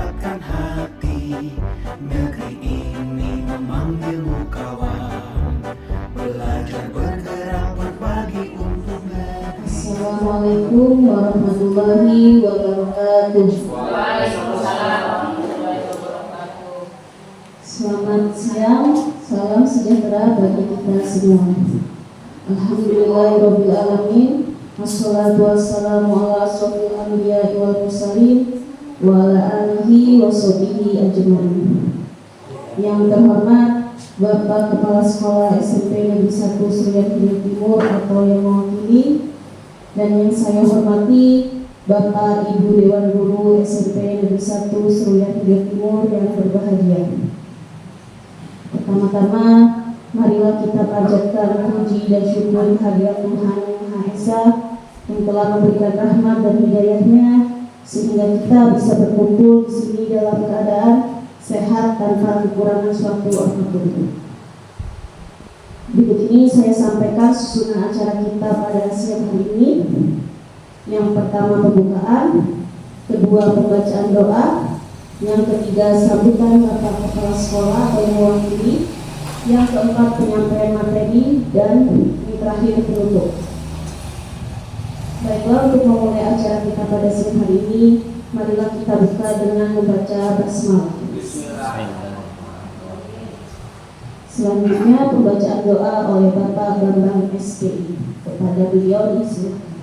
menggerakkan hati. Negeri ini memanggilmu kawan, belajar bergerak berbagi untuk negeri. Assalamualaikum warahmatullahi wabarakatuh. Waalaikumsalam warahmatullahi wabarakatuh. Selamat siang, salam sejahtera bagi kita semua. Alhamdulillahirabbil alamin. Wassalatu wassalamu ala asrofil anbiya'i wal mursalin wa ala alihi wa sahbihi ajmain. Yang terhormat Bapak Kepala Sekolah SMP Negeri 1 Serian Hilir Timur atau yang mewakili, dan yang saya hormati Bapak Ibu Dewan Guru SMP Negeri 1 Serian Hilir Timur yang berbahagia. Pertama-tama, marilah kita panjatkan puji dan syukur kehadirat Tuhan Yang Maha Esa yang telah memberikan rahmat dan hidayahnya sehingga kita bisa berkumpul di sini dalam keadaan sehat tanpa kekurangan suatu apapun. Berikut ini saya sampaikan susunan acara kita pada siang hari ini. Yang pertama pembukaan, kedua pembacaan doa, yang ketiga sambutan Bapak Kepala Sekolah atau mewakili, yang keempat penyampaian materi, dan yang terakhir penutup. Baiklah, untuk memulai acara kita pada siang hari ini, marilah kita buka dengan membaca basmalah. Selanjutnya pembacaan doa oleh Bapak Bambang SPI. Kepada beliau disilakan.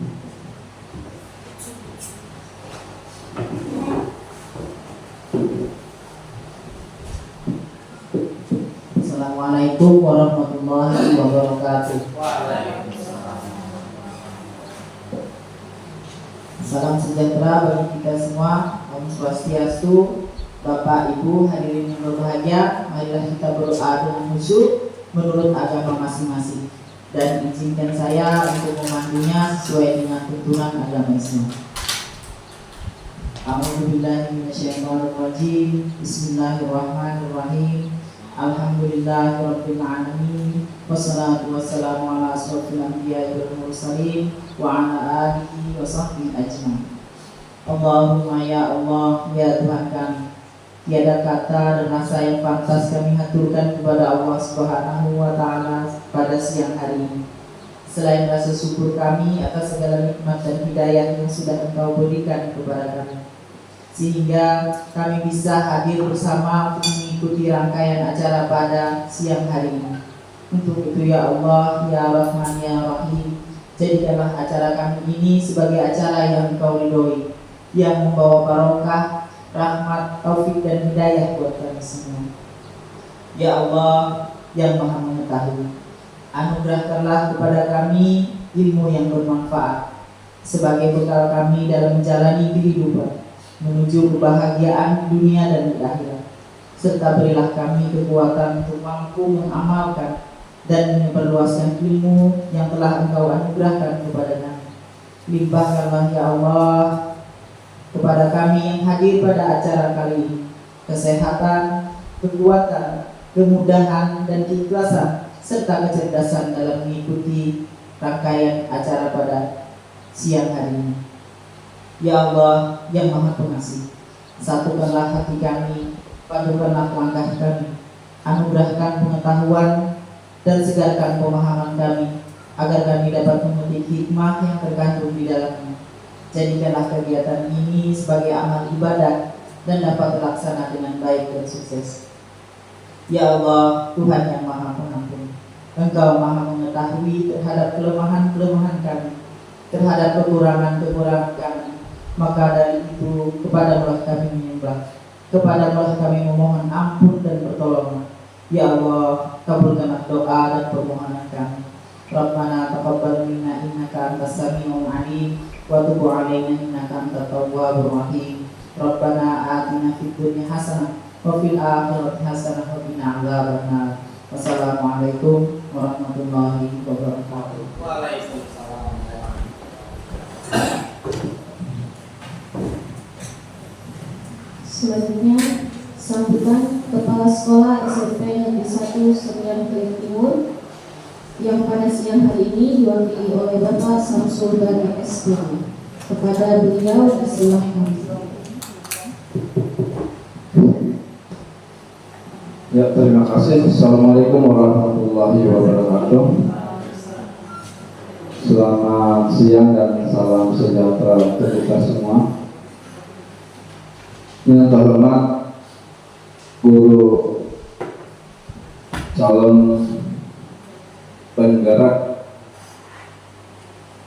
Assalamualaikum warahmatullahi wabarakatuh. Salam sejahtera bagi kita semua. Om Swastiastu. Bapak Ibu hadirin yang berbahagia, marilah kita berdoa dengan khusyuk menurut agama masing-masing, dan izinkan saya untuk memandunya sesuai dengan tuntunan agama Islam. A'udzubillahi minasyaitonirrajim. Bismillahirrahmanirrahim. Alhamdulillahirabbil alamin. Wassalatu wassalamu ala asrofil anbiya'i wal mursalin wa ala alihi wa sahbihi ajmain. Allahumma ya Allah, ya Tuhan kami, tiada kata dan rasa yang pantas kami haturkan kepada Allah Subhanahu wa Ta'ala pada siang hari ini, selain rasa syukur kami atas segala nikmat dan hidayah yang sudah Engkau berikan kepada kami, sehingga kami bisa hadir bersama untuk mengikuti rangkaian acara pada siang hari ini. Untuk itu ya Allah, ya Rahman, ya Rahim, jadikanlah acara kami ini sebagai acara yang Engkau ridhoi, yang membawa barokah, rahmat, taufik dan hidayah buat kami semua. Ya Allah yang Maha Mengetahui, anugerahkanlah kepada kami ilmu yang bermanfaat sebagai bekal kami dalam menjalani kehidupan menuju kebahagiaan dunia dan di akhirat, serta berilah kami kekuatan untuk mampu mengamalkan dan menyebarluaskan ilmu yang telah Engkau anugerahkan kepada kami. Limpahkanlah ya Allah kepada kami yang hadir pada acara kali ini kesehatan, kekuatan, kemudahan, dan keikhlasan, serta kecerdasan dalam mengikuti rangkaian acara pada siang hari ini. Ya Allah yang Maha Pengasih, satukanlah hati kami, padukanlah langkah kami, anugerahkan pengetahuan dan segarkan pemahaman kami, agar kami dapat memetik hikmah yang terkandung di dalamnya. Jadikanlah kegiatan ini sebagai amal ibadah dan dapat terlaksana dengan baik dan sukses. Ya Allah, Tuhan yang Maha Pengampun, Engkau Maha mengetahui terhadap kelemahan-kelemahan kami, terhadap kekurangan-kekurangan kami. Maka dari itu, kepadamu kami menyembah, kepadamu kami memohon ampun dan pertolongan. Ya Allah, kabulkanlah doa dan permohonan kami. Rabbana taqabbal minna innaka antas samiul alim wa tub 'alaina innaka antat tawwabur rahim. Rabbana atina fid dunya hasanah wa fil akhirati hasanah wa qina adzabannar. Wassalamualaikum warahmatullahi wabarakatuh. Waalaikumsalam. Selanjutnya sambutan Kepala Sekolah SMP Negeri 1 Serian Hilir Timur yang pada siang hari ini diwakili oleh Bapak Samsul Bani SPI. Kepada beliau disilahkan. Ya, terima kasih. Assalamualaikum warahmatullahi wabarakatuh. Selamat siang dan salam sejahtera untuk kita semua. Yang terhormat guru calon penggerak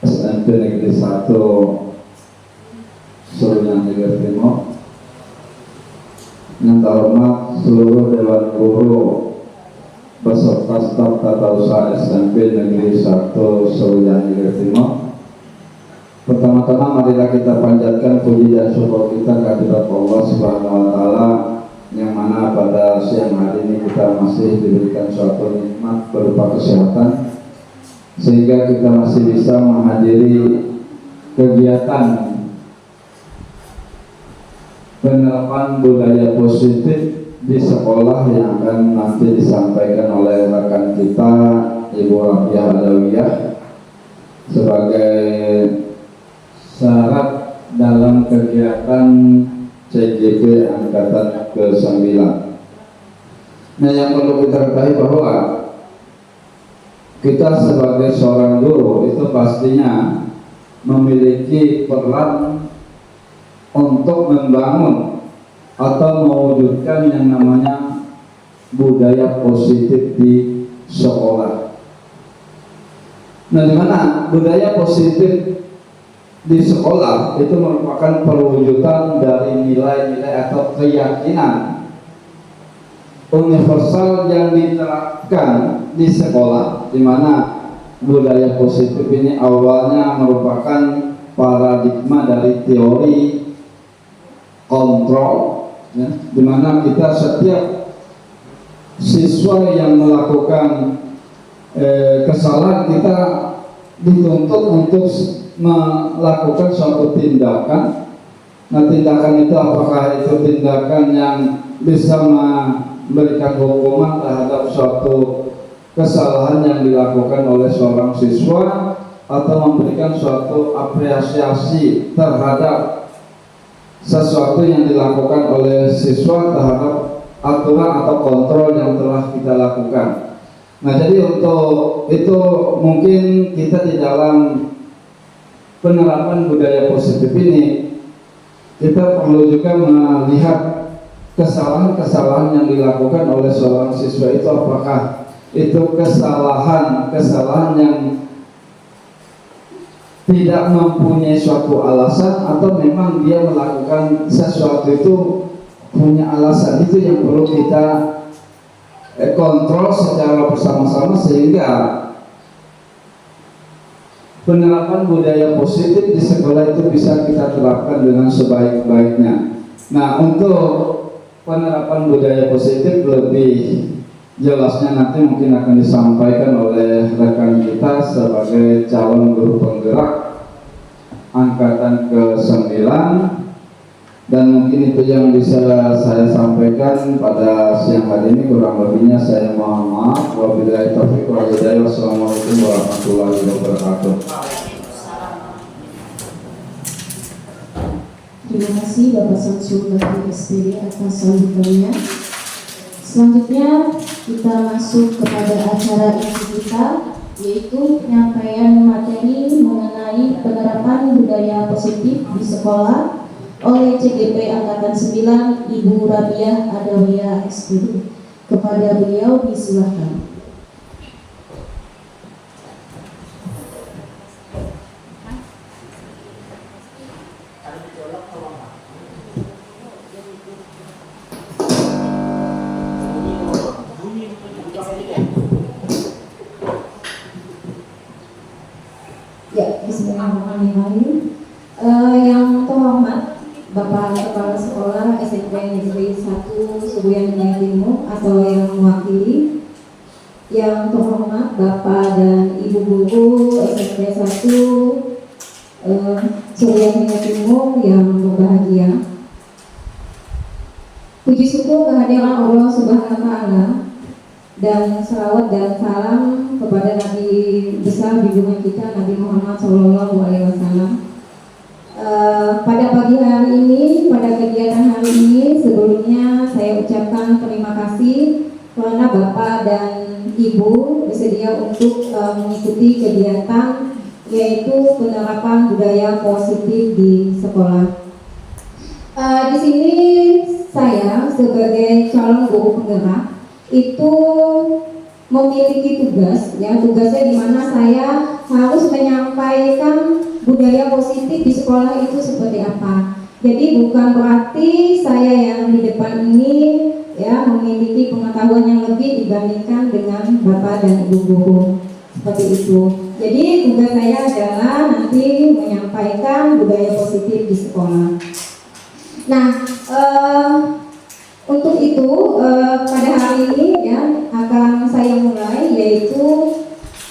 SMP Negeri 1 Seruyan Hilir Timur. Yang terhormat seluruh Dewan Guru beserta staf tata usaha SMP Negeri 1 Seruyan Hilir Timur. Pertama-tama marilah kita panjatkan puji dan syukur kita kehadirat Allah Subhanahu wa taala yang mana pada siang hari ini kita masih diberikan suatu nikmat berupa kesehatan sehingga kita masih bisa menghadiri kegiatan penerapan budaya positif di sekolah yang akan nanti disampaikan oleh rekan kita Ibu Rabiah Adawiyah sebagai syarat dalam kegiatan CGP Angkatan ke-9. Nah, yang perlu kita ketahui bahwa kita sebagai seorang guru itu pastinya memiliki peran untuk membangun atau mewujudkan yang namanya budaya positif di sekolah. Nah, di mana budaya positif di sekolah itu merupakan perwujudan dari nilai-nilai atau keyakinan universal yang diterapkan di sekolah, di mana budaya positif ini awalnya merupakan paradigma dari teori kontrol, ya, di mana kita setiap siswa yang melakukan kesalahan kita dituntut untuk melakukan suatu tindakan. Nah, tindakan itu apakah itu tindakan yang bisa memberikan hukuman terhadap suatu kesalahan yang dilakukan oleh seorang siswa atau memberikan suatu apresiasi terhadap sesuatu yang dilakukan oleh siswa terhadap aturan atau kontrol yang telah kita lakukan. Nah, jadi untuk itu mungkin kita di dalam penerapan budaya positif ini kita perlu juga melihat kesalahan-kesalahan yang dilakukan oleh seorang siswa itu apakah itu kesalahan yang tidak mempunyai suatu alasan atau memang dia melakukan sesuatu itu punya alasan. Itu yang perlu kita kontrol secara bersama-sama sehingga penerapan budaya positif di sekolah itu bisa kita terapkan dengan sebaik-baiknya. Nah, untuk penerapan budaya positif lebih jelasnya nanti mungkin akan disampaikan oleh rekan kita sebagai calon guru penggerak angkatan ke-9, dan mungkin itu yang bisa saya sampaikan pada siang hari ini. Kurang lebihnya saya mohon maaf. Wabillahi taufiq wal hidayah. Wassalamualaikum warahmatullahi wabarakatuh. Terima kasih Bapak Samsul dari SPD atas sambutannya. Selanjutnya kita masuk kepada acara inti kita, yaitu penyampaian materi mengenai penerapan budaya positif di sekolah oleh CGP Angkatan 9 Ibu Rabiah Adawiyah SPD. Kepada beliau disilakan. Ya, bismillahirrahmanirrahim. Yang terhormat Bapak Kepala Sekolah SMP Negeri 1 Seruyan Hilir Timur atau yang mewakili, yang terhormat Bapak dan Ibu Guru SMP 1 Seruyan Hilir Timur yang berbahagia. Puji syukur kehadiran Allah Subhanahu wa taala dan salawat dan salam kepada Nabi besar junjungan kita Nabi Muhammad SAW. Pada pagi hari ini, pada kegiatan hari ini, sebelumnya saya ucapkan terima kasih karena Bapak dan Ibu bersedia untuk mengikuti kegiatan yaitu penerapan budaya positif di sekolah. Di sini saya sebagai calon guru penggerak itu memiliki tugas, ya tugasnya di mana saya harus menyampaikan budaya positif di sekolah itu seperti apa. Jadi bukan berarti saya yang di depan ini ya memiliki pengetahuan yang lebih dibandingkan dengan Bapak dan Ibu guru seperti itu. Jadi tugas saya adalah nanti menyampaikan budaya positif di sekolah. Nah, untuk itu pada hari ini ya akan saya mulai yaitu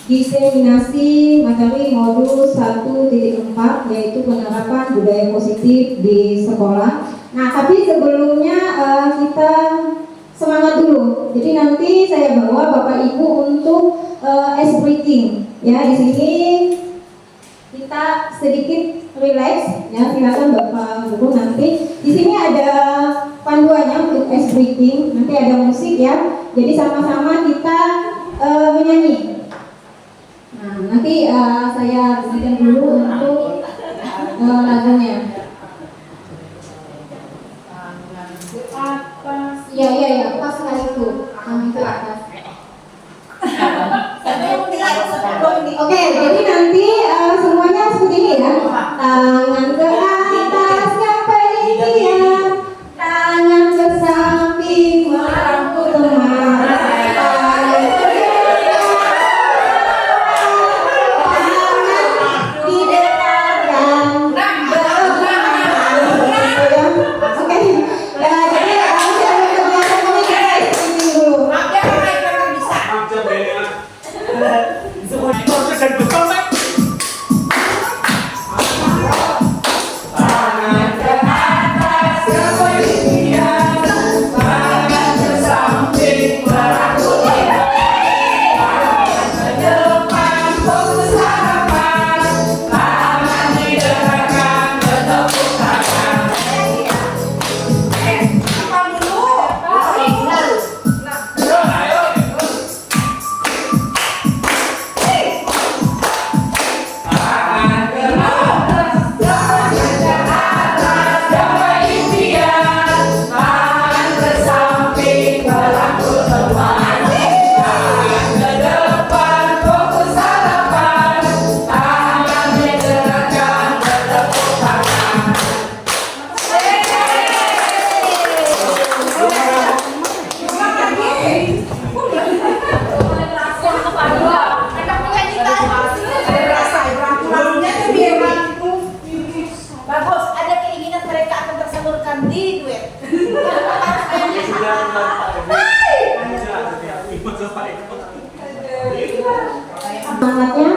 diseminasi materi modul 1.4 yaitu penerapan budaya positif di sekolah. Nah, tapi sebelumnya kita semangat dulu. Jadi nanti saya bawa Bapak Ibu untuk ice breaking. Ya, di sini kita sedikit relax. Ya, silakan Bapak Guru nanti. Di sini ada panduannya untuk ice breaking. Nanti ada musik ya. Jadi sama-sama kita menyanyi. Nah, nanti saya berikan dulu untuk lagunya. Iya, pas sekali itu. Ke atas. Oke, jadi nanti semuanya seperti ini ya. Tangan ke atas sampai impian, tangan ke samping merangkul teman.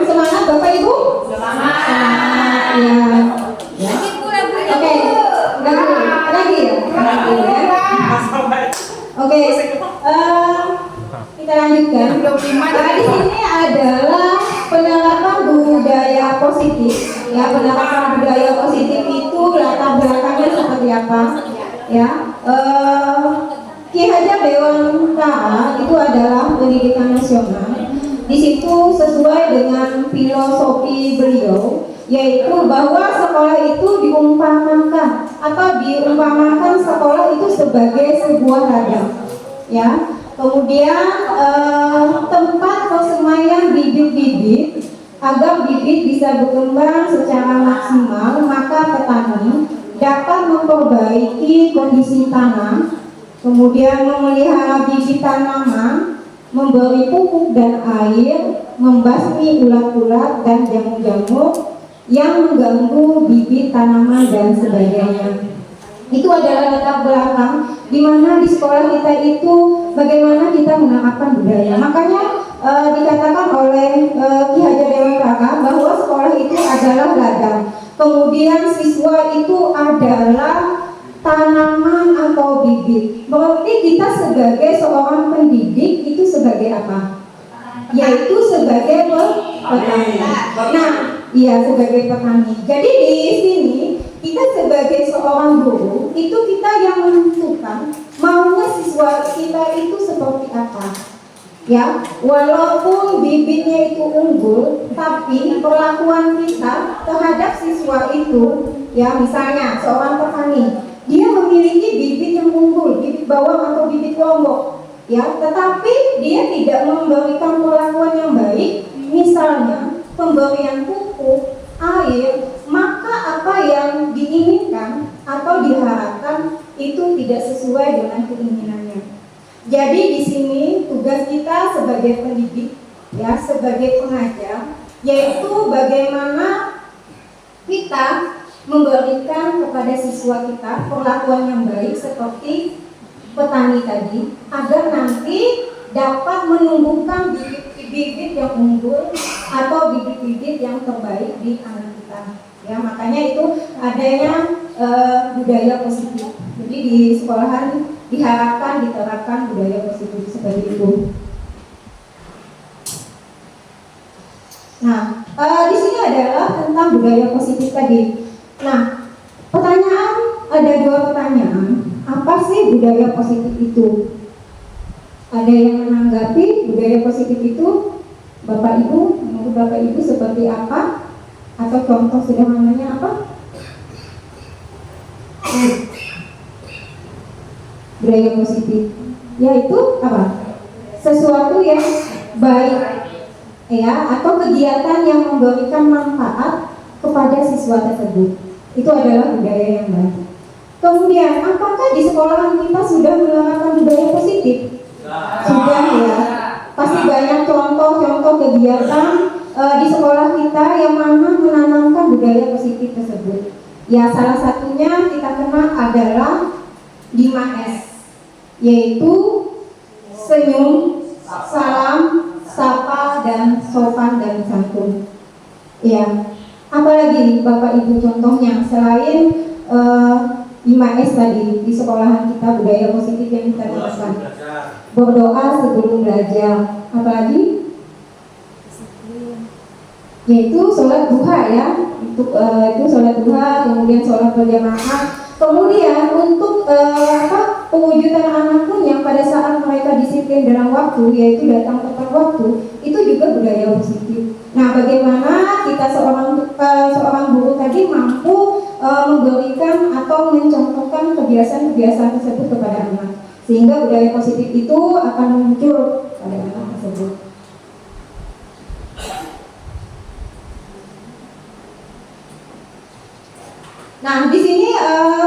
Semangat Bapak Ibu? Semangat ya. Oke, lagi ya. Oke, kita lanjutkan. Di sini adalah penerapan budaya positif. Ya, penerapan budaya positif itu latar belakangnya seperti apa? Ya, Ki Hajar Dewantara itu adalah pendidikan nasional. Di situ sesuai dengan filosofi beliau, yaitu bahwa sekolah itu diumpamakan sekolah itu sebagai sebuah ladang, ya. Kemudian tempat persemaian bibit-bibit agar bibit bisa berkembang secara maksimal, maka petani dapat memperbaiki kondisi tanah, kemudian memelihara bibit tanaman, memberi pupuk dan air, membasmi ulat-ulat dan jamur-jamur yang mengganggu bibit tanaman dan sebagainya. Itu adalah latar belakang di mana di sekolah kita itu bagaimana kita menerapkan budaya. Makanya dikatakan oleh Ki Hajar Dewantara bahwa sekolah itu adalah ladang. Kemudian siswa itu adalah tanaman atau bibit. Berarti kita sebagai seorang pendidik itu sebagai apa? Yaitu sebagai petani. Nah, iya sebagai petani. Jadi di sini kita sebagai seorang guru itu kita yang menentukan maunya siswa kita itu seperti apa. Ya, walaupun bibitnya itu unggul, tapi perlakuan kita terhadap siswa itu, ya misalnya seorang petani, dia memiliki bibit yang unggul, bibit bawang atau bibit lombok, ya, tetapi dia tidak memberikan perlakuan yang baik, misalnya pemberian pupuk, air, maka apa yang diinginkan atau diharapkan itu tidak sesuai dengan keinginannya. Jadi di sini tugas kita sebagai pendidik, ya, sebagai pengajar, yaitu bagaimana kita memberikan kepada siswa kita perlakuan yang baik seperti petani tadi, agar nanti dapat menumbuhkan bibit-bibit yang unggul atau bibit-bibit yang terbaik di anak kita. Ya, makanya itu adanya budaya positif. Jadi di sekolahan diharapkan diterapkan budaya positif seperti itu. Nah, di sini adalah tentang budaya positif tadi. Nah, ada dua pertanyaan. Apa sih budaya positif itu? Ada yang menanggapi budaya positif itu? Bapak Ibu, menurut Bapak Ibu seperti apa? Atau contoh sederhananya apa? Budaya positif yaitu apa? Sesuatu yang baik, ya, atau kegiatan yang memberikan manfaat kepada siswa tersebut. Itu adalah budaya yang baik. Kemudian, apakah di sekolahan kita sudah menerapkan budaya positif? Sudah, ya. Pasti banyak contoh-contoh kegiatan di sekolah kita yang mana menanamkan budaya positif tersebut. Ya, salah satunya kita kenal adalah 5S, yaitu senyum, salam, sapa, dan sopan dan santun. Ya, apalagi Bapak Ibu contohnya selain 5S tadi di sekolahan kita budaya positif yang kita terapkan. Berdoa sebelum belajar. Apalagi? Yaitu sholat duha, ya. Itu sholat duha, kemudian sholat berjamaah. Kemudian untuk pewujudan anak pun yang pada saat mereka disiplin dalam waktu, yaitu datang tepat waktu, itu juga budaya positif. Nah, bagaimana kita seorang guru tadi mampu memberikan atau mencontohkan kebiasaan-kebiasaan tersebut kepada anak, sehingga budaya positif itu akan muncul pada anak tersebut. Nah, di sini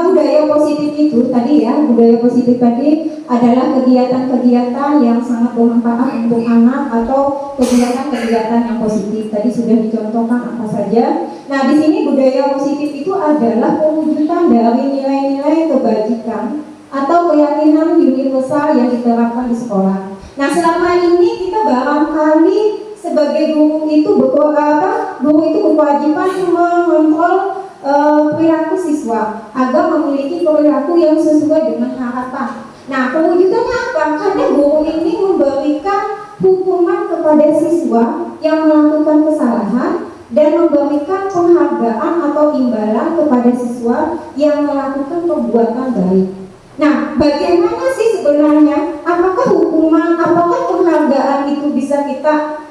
budaya positif itu tadi, ya, budaya positif tadi adalah kegiatan-kegiatan yang sangat bermanfaat untuk anak atau kegiatan-kegiatan yang positif. Tadi sudah dicontohkan apa saja. Nah, di sini budaya positif itu adalah pewujudan dari nilai-nilai kebajikan atau keyakinan universal yang diterapkan di sekolah. Nah, selama ini kita barangkali sebagai guru itu berkewajiban mengontrol perilaku siswa agar memiliki perilaku yang sesuai dengan harapan. Nah, pewujudannya apa? Karena guru ini memberikan hukuman kepada siswa yang melakukan kesalahan dan memberikan penghargaan atau imbalan kepada siswa yang melakukan perbuatan baik. Nah, bagaimana sih sebenarnya? Apakah hukuman, apakah penghargaan itu bisa kita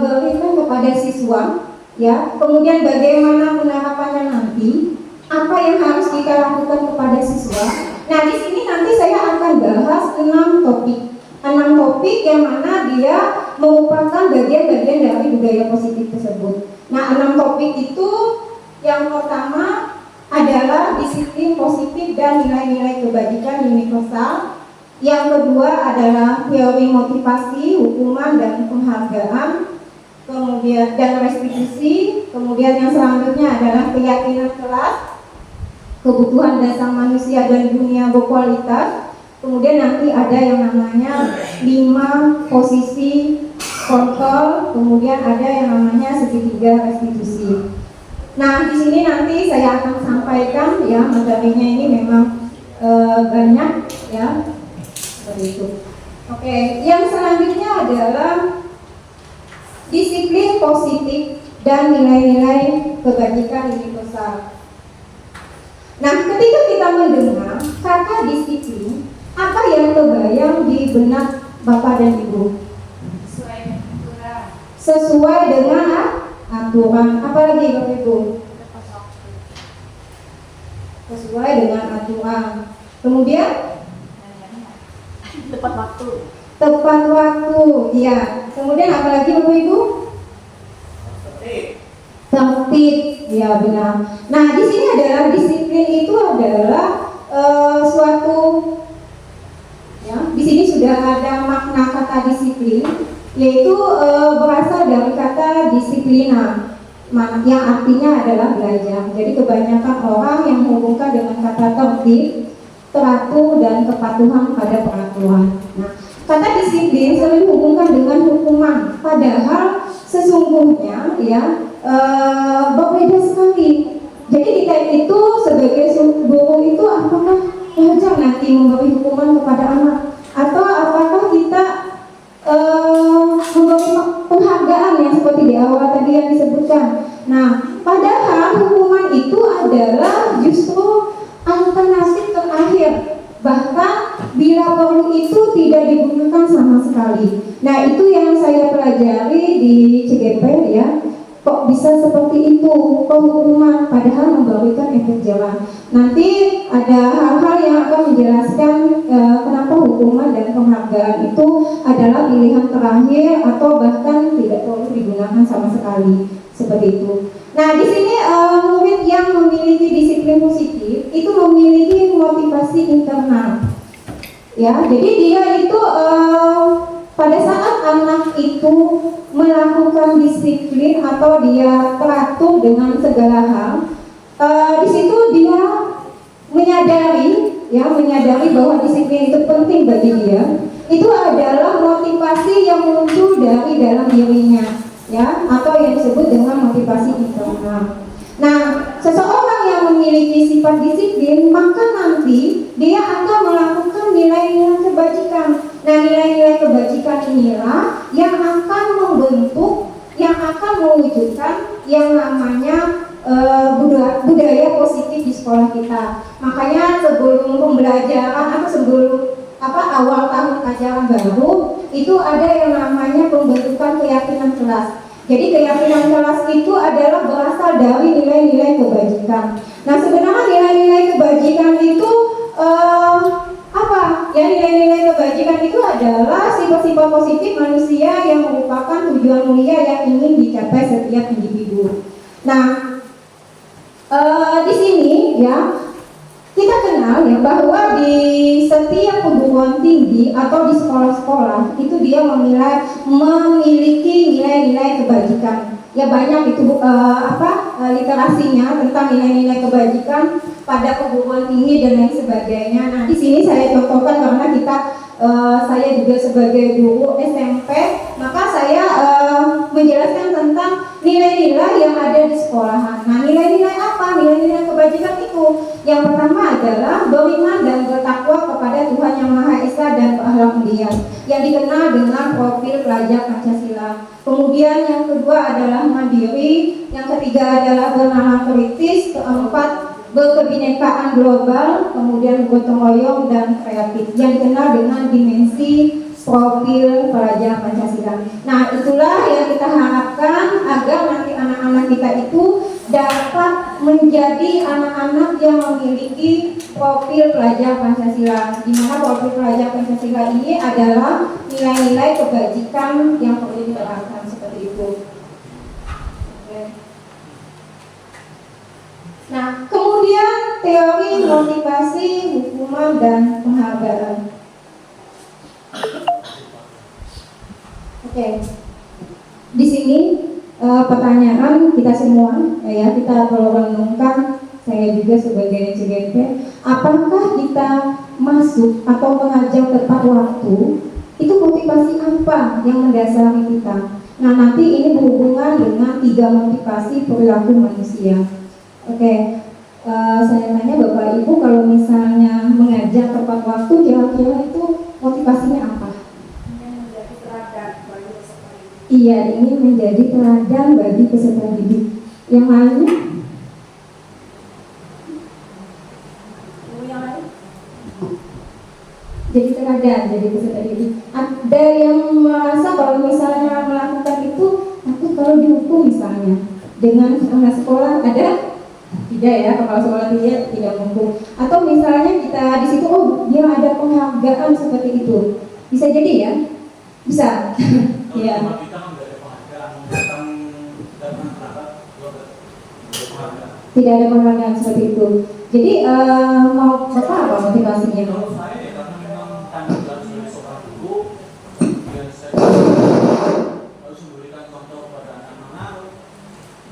berikan kepada siswa? Ya, kemudian bagaimana penerapannya nanti? Apa yang harus kita lakukan kepada siswa? Nah, di sini nanti saya akan bahas 6 topik. 6 topik yang mana dia merupakan bagian-bagian dari budaya positif tersebut. Nah, 6 topik itu yang pertama adalah disiplin positif dan nilai-nilai kebajikan universal. Yang kedua adalah teori motivasi, hukuman dan penghargaan, kemudian dan restitusi. Kemudian yang selanjutnya adalah keyakinan kelas, kebutuhan dasar manusia dan dunia berkualitas. Kemudian nanti ada yang namanya 5 posisi kontrol, kemudian ada yang namanya segitiga restitusi. Nah, di sini nanti saya akan sampaikan, ya, materinya ini memang banyak, ya, seperti itu. Oke, yang selanjutnya adalah disiplin positif dan nilai-nilai kebajikan universal. Nah, ketika kita mendengar kata disiplin, apa yang terbayang di benak Bapak dan Ibu? sesuai dengan aturan. Apalagi Bapak Ibu? Sesuai dengan aturan. Kemudian Tepat waktu. tepat waktu, ya. Kemudian apalagi Bapak Ibu? Tertib, ya benar. Nah, di sini adalah disiplin itu adalah suatu, ya. Di sini sudah ada makna kata disiplin, yaitu berasal dari kata disiplina, yang artinya adalah belajar. Jadi kebanyakan orang yang menghubungkan dengan kata tertib, teratur dan kepatuhan pada peraturan. Nah, kata disiplin selalu dihubungkan dengan hukuman, padahal sesungguhnya ya berbeda sekali. Jadi kita itu sebagai guru itu apakah wajar nanti memberi hukuman kepada anak, atau apakah kita memberi penghargaan yang seperti di awal tadi yang disebutkan. Nah, padahal hukuman itu adalah justru alternatif terakhir, bahkan bila perlu itu tidak digunakan sama sekali. Nah, itu yang saya pelajari di CGP ya. Kok bisa seperti itu, penghukuman padahal memberikan efek jerah. Nanti ada hal-hal yang akan menjelaskan kenapa hukuman dan penghargaan itu adalah pilihan terakhir atau bahkan tidak perlu digunakan sama sekali, seperti itu. Nah, di sini murid yang memiliki disiplin positif itu memiliki motivasi internal. Ya, jadi dia itu pada saat anak itu melakukan disiplin atau dia teratur dengan segala hal, di situ dia menyadari bahwa disiplin itu penting bagi dia. Itu adalah motivasi yang muncul dari dalam dirinya, ya, atau yang disebut dengan motivasi internal. Nah, seseorang yang memiliki sifat disiplin, maka nanti dia akan melakukan nilai-nilai kebajikan. Nah, nilai-nilai kebajikan inilah yang akan membentuk, yang akan mewujudkan yang namanya budaya positif di sekolah kita. Makanya sebelum pembelajaran atau sebelum awal tahun ajaran baru itu ada yang namanya pembentukan keyakinan kelas. Jadi keyakinan kelas itu adalah berasal dari nilai-nilai kebajikan. Nah, sebenarnya nilai-nilai kebajikan itu apa? Ya, nilai-nilai kebajikan itu adalah sifat-sifat positif manusia yang merupakan tujuan mulia yang ingin dicapai setiap individu. Nah, di sini ya kita kenal ya bahwa di setiap perguruan tinggi atau di sekolah-sekolah itu dia memiliki nilai-nilai kebajikan. Ya, banyak itu literasinya tentang nilai-nilai kebajikan pada perguruan tinggi dan lain sebagainya. Nah, di sini saya contohkan karena saya juga sebagai guru SMP, maka saya menjelaskan tentang nilai-nilai yang ada di sekolahan. Nah, nilai-nilai apa? Nilai-nilai kebajikan itu. Yang pertama adalah beriman dan bertakwa kepada Tuhan Yang Maha Esa dan berakhlak mulia, yang dikenal dengan profil pelajar Pancasila. Kemudian yang kedua adalah mandiri, yang ketiga adalah bernalar kritis, keempat berkebinekaan global, kemudian gotong royong dan kreatif, yang dikenal dengan dimensi profil pelajar Pancasila. Nah, itulah yang kita harapkan agar nanti anak-anak kita itu dapat menjadi anak-anak yang memiliki profil pelajar Pancasila, di mana profil pelajar Pancasila ini adalah nilai-nilai kebajikan yang perlu diterapkan seperti itu. Nah, kemudian teori motivasi, hukuman, dan penghargaan. Oke, di sini pertanyaan kita semua, ya, kita perlu renungkan. Saya juga sebagai CGP, apakah kita masuk atau mengajar tepat waktu itu motivasi apa yang mendasari kita? Nah, nanti ini berhubungan dengan 3 motivasi perilaku manusia. Oke, saya tanya Bapak Ibu, kalau misalnya mengajar tepat waktu, kira-kira itu motivasinya apa? Menjadi teladan bagi peserta didik. Iya, ini menjadi teladan bagi peserta didik. Yang lainnya? Yang lain? Jadi teladan, jadi peserta didik. Ada yang merasa kalau misalnya melakukan itu kalau dihukum misalnya dengan kepala sekolah ada tidak ya, kepala sekolah tidak menghukum, atau misalnya kita di situ oh dia ada penghargaan seperti itu, bisa jadi ya, bisa. Ya. Tidak ada penghargaan seperti itu. Jadi mau apa motivasinya? Kalau saya ya karena memang tanggung jawab sebagai seorang guru, dan saya harus memberikan contoh kepada anak-anak,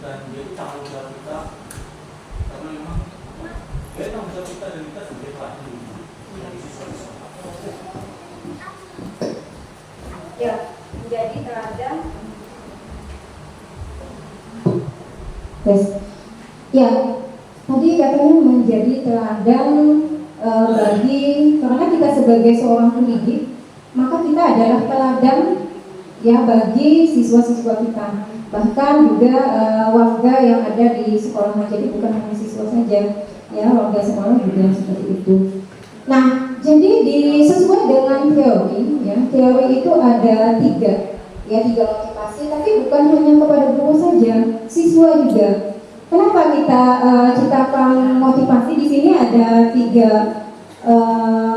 dan jadi tanggung jawab kita, karena memang tanggung jawab kita dan kita sebagai pelatih dari siswa-siswa. Ya, menjadi teladan. Yes. Ya, tadi katanya menjadi teladan bagi, karena kita sebagai seorang pendidik, maka kita adalah teladan ya bagi siswa-siswa kita, bahkan juga warga yang ada di sekolah. Jadi bukan hanya siswa saja, ya warga sekolah juga seperti itu. Nah, jadi sesuai dengan teori, ya teori itu ada tiga motivasi, tapi bukan hanya kepada guru saja, siswa juga. Kenapa kita ciptakan motivasi? Di sini ada tiga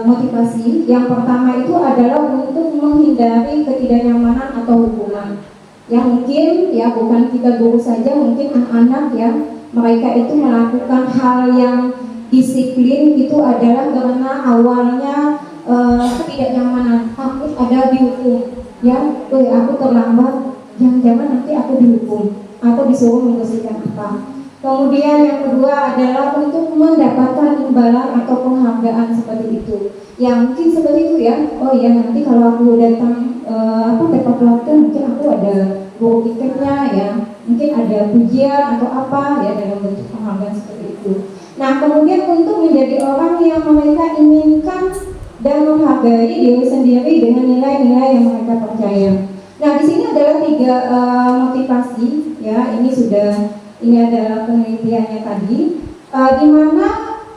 motivasi. Yang pertama itu adalah untuk menghindari ketidaknyamanan atau hukuman. Yang mungkin ya bukan kita guru saja, mungkin anak-anak ya mereka itu melakukan hal yang disiplin itu adalah karena awalnya ketidaknyamanan, takut ada dihukum. Ya, aku terlambat, jangan-jangan nanti aku dihukum atau disuruh membersihkan apa. Kemudian yang kedua adalah untuk mendapatkan imbalan atau penghargaan seperti itu. Ya mungkin seperti itu ya. Oh ya nanti kalau aku datang tepat waktu mungkin aku ada buku tiketnya ya. Mungkin ada pujian atau apa ya dalam bentuk penghargaan seperti itu. Nah kemudian untuk menjadi orang yang mereka inginkan dan menghargai diri sendiri dengan nilai-nilai yang mereka percaya. Nah di sini adalah tiga motivasi ya. Ini adalah penelitiannya tadi, di mana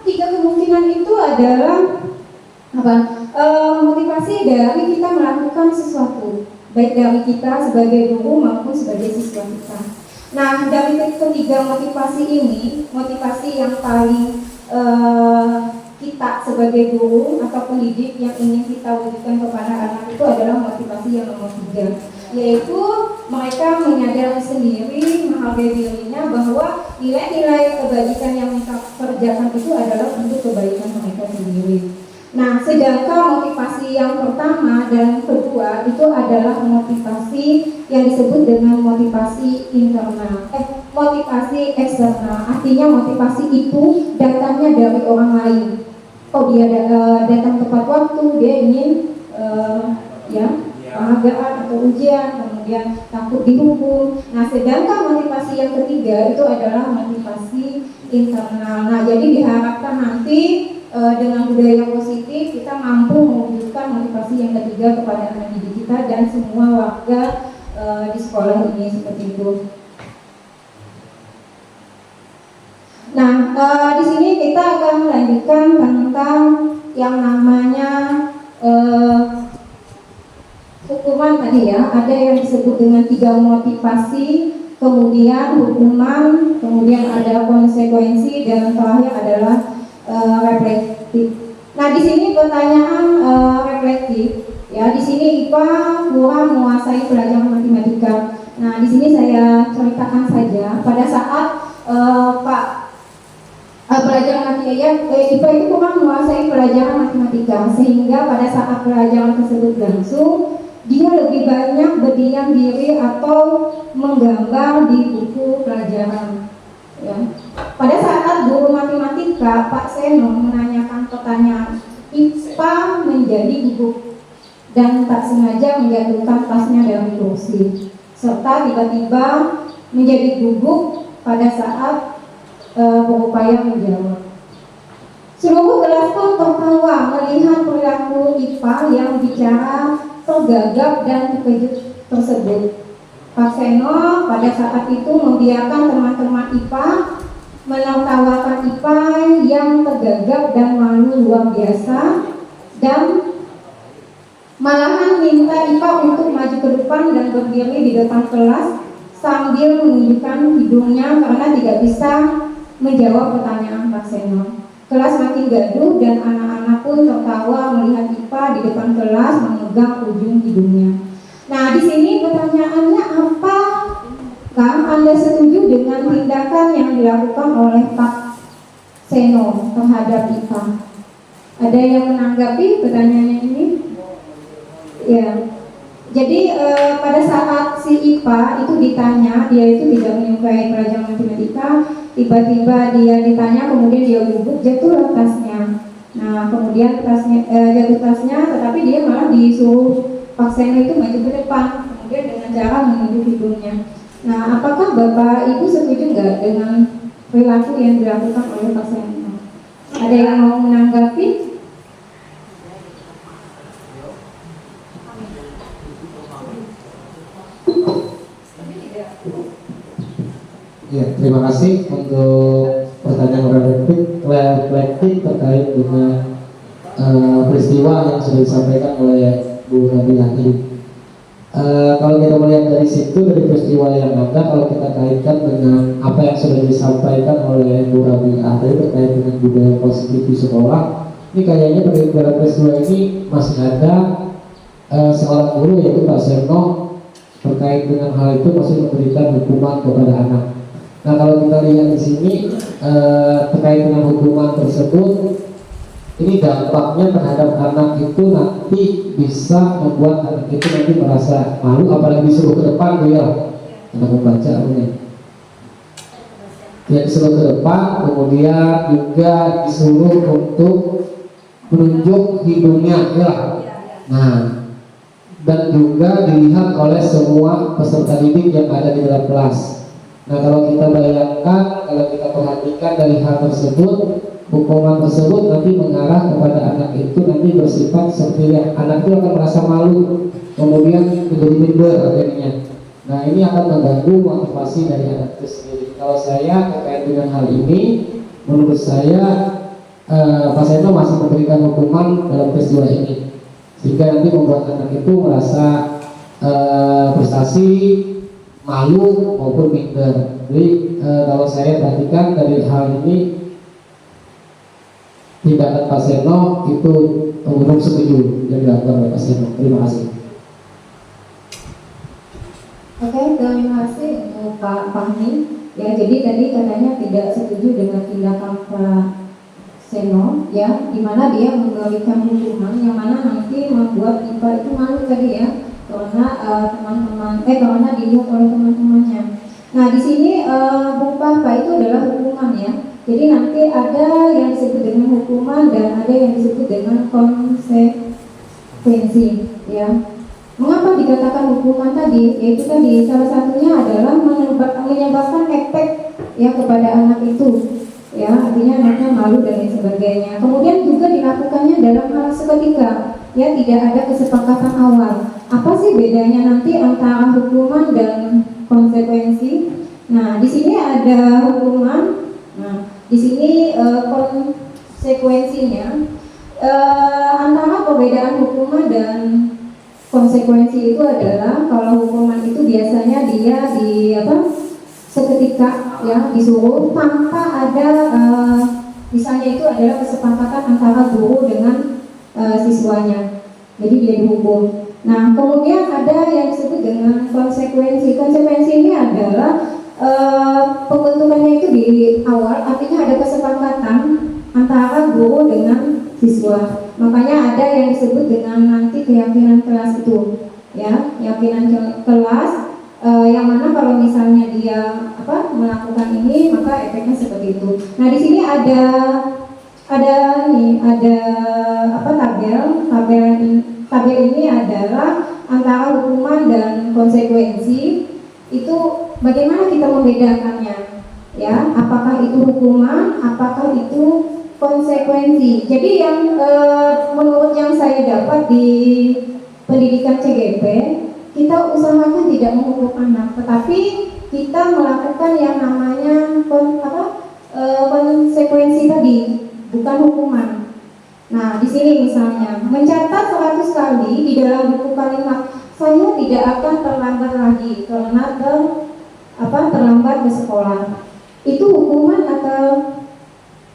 tiga kemungkinan itu adalah motivasi dari kita melakukan sesuatu, baik dari kita sebagai guru maupun sebagai siswa kita. Nah, dari ketiga motivasi ini, motivasi yang paling kita sebagai guru atau pendidik yang ingin kita wujudkan kepada anak itu adalah motivasi yang nomor 3, yaitu mereka menyadari sendiri, menghargai dirinya bahwa nilai-nilai kebajikan yang mereka kerjakan itu adalah untuk kebaikan mereka sendiri. Nah, sedangkan motivasi yang pertama dan kedua itu adalah motivasi yang disebut dengan motivasi internal, motivasi eksternal. Artinya motivasi itu datangnya dari orang lain. Oh dia datang tepat waktu, dia ingin penghargaan atau ujian, kemudian takut dihukum. Nah, sedangkan motivasi yang ketiga itu adalah motivasi internal. Nah, jadi diharapkan nanti dengan budaya positif kita mampu mewujudkan motivasi yang ketiga kepada anak didik kita dan semua warga di sekolah ini seperti itu. Nah, di sini kita akan melanjutkan tentang yang namanya hukuman tadi ya. Ada yang disebut dengan 3 motivasi, kemudian hukuman, kemudian ada konsekuensi, dan terakhir adalah reflektif. Nah, di sini pertanyaan reflektif. Ya, di sini IPA kurang menguasai pelajaran matematika. Nah, di sini saya ceritakan saja pada saat pelajaran matematika, IPA itu kurang menguasai pelajaran matematika, sehingga pada saat pelajaran tersebut berlangsung, dia lebih banyak berdiam diri atau menggambar di buku pelajaran. Ya. Pada saat guru matematika Pak Seno menanyakan pertanyaan, IPA menjadi gugup dan tak sengaja menjatuhkan tasnya dari kursi, serta tiba-tiba menjadi gugup pada saat berupaya menjawab. Seluruh kelas pun tertawa melihat perilaku IPA yang bicara tergagap dan terkejut tersebut. Pak Seno pada saat itu membiarkan teman-teman IPA menertawakan IPA yang tergagap dan malu luar biasa, dan malahan minta IPA untuk maju ke depan dan berdiri di depan kelas sambil menunjukkan hidungnya karena tidak bisa menjawab pertanyaan Pak Seno. Kelas makin gaduh dan anak-anak pun tertawa melihat IPA di depan kelas memegang ujung hidungnya. Nah, di sini pertanyaannya, apakah Anda setuju dengan tindakan yang dilakukan oleh Pak Seno terhadap IPA? Ada yang menanggapi pertanyaannya ini? Ya. Jadi pada saat si IPA itu ditanya, dia itu tidak menyukai pelajaran matematika, tiba-tiba dia ditanya, kemudian dia gugup, jatuh tasnya. Nah, kemudian jatuh tasnya, tetapi dia malah disuruh Pak Seno itu maju ke depan, kemudian dengan cara menunjuk hidungnya. Nah, apakah Bapak Ibu setuju nggak dengan perilaku yang dilakukan oleh Pak Seno? Ada yang mau menanggapi? Ya, terima kasih untuk pertanyaan reflektif terkait dengan peristiwa yang sudah disampaikan oleh Bu Nabilah. Kalau kita melihat dari situ, dari peristiwa yang ada, kalau kita kaitkan dengan apa yang sudah disampaikan oleh Bu Nabilah terkait dengan budaya positif di sekolah, ini kayaknya pada peristiwa ini masih ada seorang guru, yaitu Pak Seno, terkait dengan hal itu masih memberikan hukuman kepada anak. Nah, kalau kita lihat di sini terkait dengan hukuman tersebut, ini dampaknya terhadap anak itu nanti bisa membuat anak itu nanti merasa malu, apalagi disuruh ke depan, ya, anak membaca ya disuruh ke depan, kemudian juga disuruh untuk menunjuk hidungnya, ya. Nah, dan juga dilihat oleh semua peserta didik yang ada di dalam kelas. Nah, kalau kita bayangkan, kalau kita perhatikan dari hal tersebut, hukuman tersebut nanti mengarah kepada anak itu nanti bersifat seperti yang anak itu akan merasa malu, kemudian menjadi minder akhirnya. Nah, ini akan mengganggu motivasi dari anak itu sendiri. Kalau saya terkait dengan hal ini, menurut saya Pak Seno masih memberikan hukuman dalam peristiwa ini, sehingga nanti membuat anak itu merasa frustasi, malu maupun minder. Jadi kalau saya perhatikan dari hal ini, tindakan Pak Seno itu belum setuju yang dilakukan oleh Pak Seno. Terima kasih. Oke, terima kasih untuk Pak Fahmi. Ya, jadi tadi katanya tidak setuju dengan tindakan Pak Seno, ya, di mana dia memberikan hukuman yang mana nanti membuat IPA itu malu tadi, ya, karena karena dilihat oleh teman-temannya. Nah, di sini Bung Papa itu adalah hukuman, ya. Jadi nanti ada yang disebut dengan hukuman dan ada yang disebut dengan konsekuensi, ya. Mengapa dikatakan hukuman tadi? Yaitu tadi salah satunya adalah menyebabkan efek, ya, kepada anak itu, ya, artinya anaknya malu dan lain sebagainya. Kemudian juga dilakukannya dalam hal seketika, ya, tidak ada kesepakatan awal. Apa sih bedanya nanti antara hukuman dan konsekuensi? Nah, di sini ada hukuman. Nah, di sini konsekuensinya antara perbedaan hukuman dan konsekuensi itu adalah kalau hukuman itu biasanya dia seketika, ya, disuruh tanpa ada misalnya itu adalah kesepakatan antara guru dengan siswanya, jadi dia dihukum. Nah, kemudian ada yang disebut dengan konsekuensi. Konsekuensi ini adalah pembentukannya itu di awal, artinya ada kesepakatan antara guru dengan siswa. Makanya ada yang disebut dengan nanti keyakinan kelas itu, ya, keyakinan kelas yang mana kalau misalnya dia melakukan ini maka efeknya seperti itu. Nah, di sini ada tabel ini adalah antara hukuman dan konsekuensi. Itu bagaimana kita membedakannya, ya, apakah itu hukuman, apakah itu konsekuensi. Jadi yang menurut yang saya dapat di pendidikan CGP, kita usahakan tidak menghukum anak, tetapi kita melakukan yang namanya konsekuensi tadi, bukan hukuman. Nah, di sini misalnya mencatat 100 kali di dalam buku kalimat, saya tidak akan terlambat lagi karena terlambat ke sekolah. Itu hukuman atau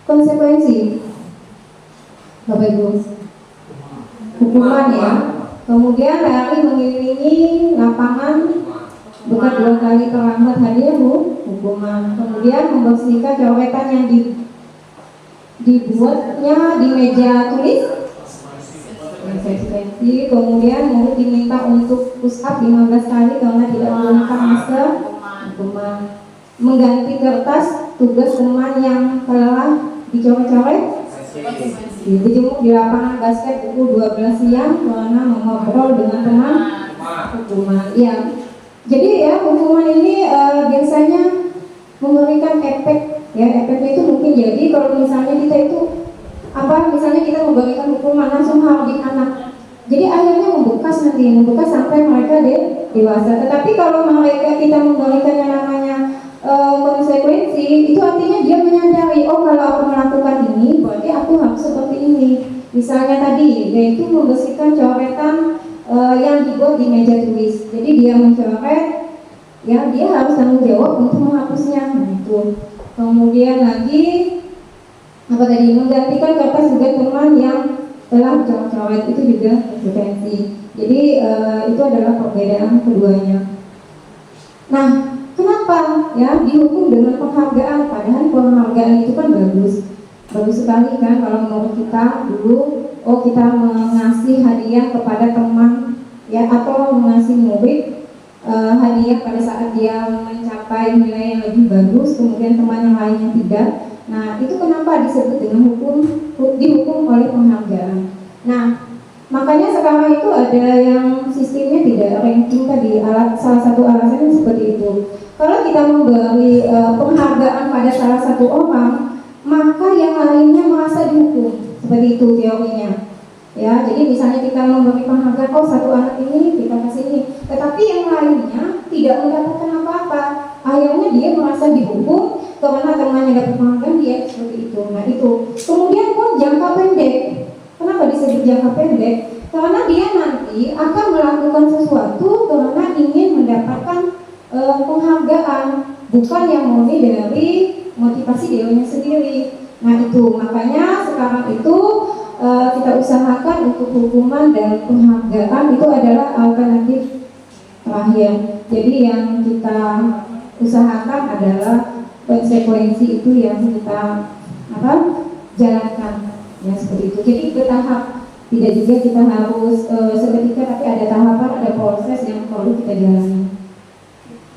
konsekuensi? Bapak Ibu, hukuman ya. Kemudian lari mengelilingi lapangan bukan 2 kali terlambat hadiah Bu, hukuman. Kemudian membersihkan coretan yang dibuatnya di meja tulis, konsekuensi. Kemudian murid diminta untuk push up 15 kali karena tidak menggunakan masker, hukuman. Mengganti kertas tugas teman yang telah dicoret-coret, dijemur di lapangan basket pukul 12 siang karena mengobrol dengan teman, hukuman. Ya, jadi ya hukuman ini biasanya memberikan efek. Ya, efeknya itu mungkin jadi kalau misalnya kita itu misalnya kita memberikan hukuman langsung harus anak. Jadi akhirnya membekas sampai mereka dewasa. Tetapi kalau mereka kita memberikan yang namanya konsekuensi, itu artinya dia menyadari, oh kalau aku melakukan ini berarti aku harus seperti ini. Misalnya tadi yaitu membersihkan coretan yang dibuat di meja tulis. Jadi dia mencoret, ya dia harus tanggung jawab untuk menghapusnya. Gitu. Kemudian lagi menggantikan kertas tugas teman yang telah coret, itu juga konsekuensi. Jadi itu adalah perbedaan keduanya. Nah, kenapa ya dihukum dengan penghargaan? Padahal penghargaan itu kan bagus sekali kan kalau menurut kita dulu. Oh, kita mengasih hadiah kepada teman ya, atau mengasih murid hadiah pada saat dia mencapai nilai yang lebih bagus, kemudian teman yang lainnya tidak. Nah, itu kenapa disebut dengan dihukum oleh penghargaan. Nah, makanya sekarang itu ada yang sistemnya tidak ranking tadi. Salah satu alasannya seperti itu. Kalau kita memberi penghargaan pada salah satu orang, maka yang lainnya merasa dihukum. Seperti itu teorinya. Ya, jadi misalnya kita memberi penghargaan, oh satu anak ini kita kasih ini, tetapi yang lainnya tidak mendapatkan apa-apa. Akhirnya dia merasa dihukum karena temannya dapat penghargaan, dia seperti itu. Nah itu. Kemudian pun jangka pendek. Kenapa disebut jangka pendek? Karena dia nanti akan melakukan sesuatu karena ingin mendapatkan penghargaan, bukan yang murni dari motivasi dirinya sendiri. Nah itu makanya sekarang itu kita usahakan untuk hukuman dan penghargaan itu adalah alternatif terakhir. Jadi yang kita usahakan adalah konsekuensi itu yang kita jalankan ya seperti itu. Jadi bertahap, tidak juga kita harus seketika, tapi ada tahapan, ada proses yang perlu kita jalani.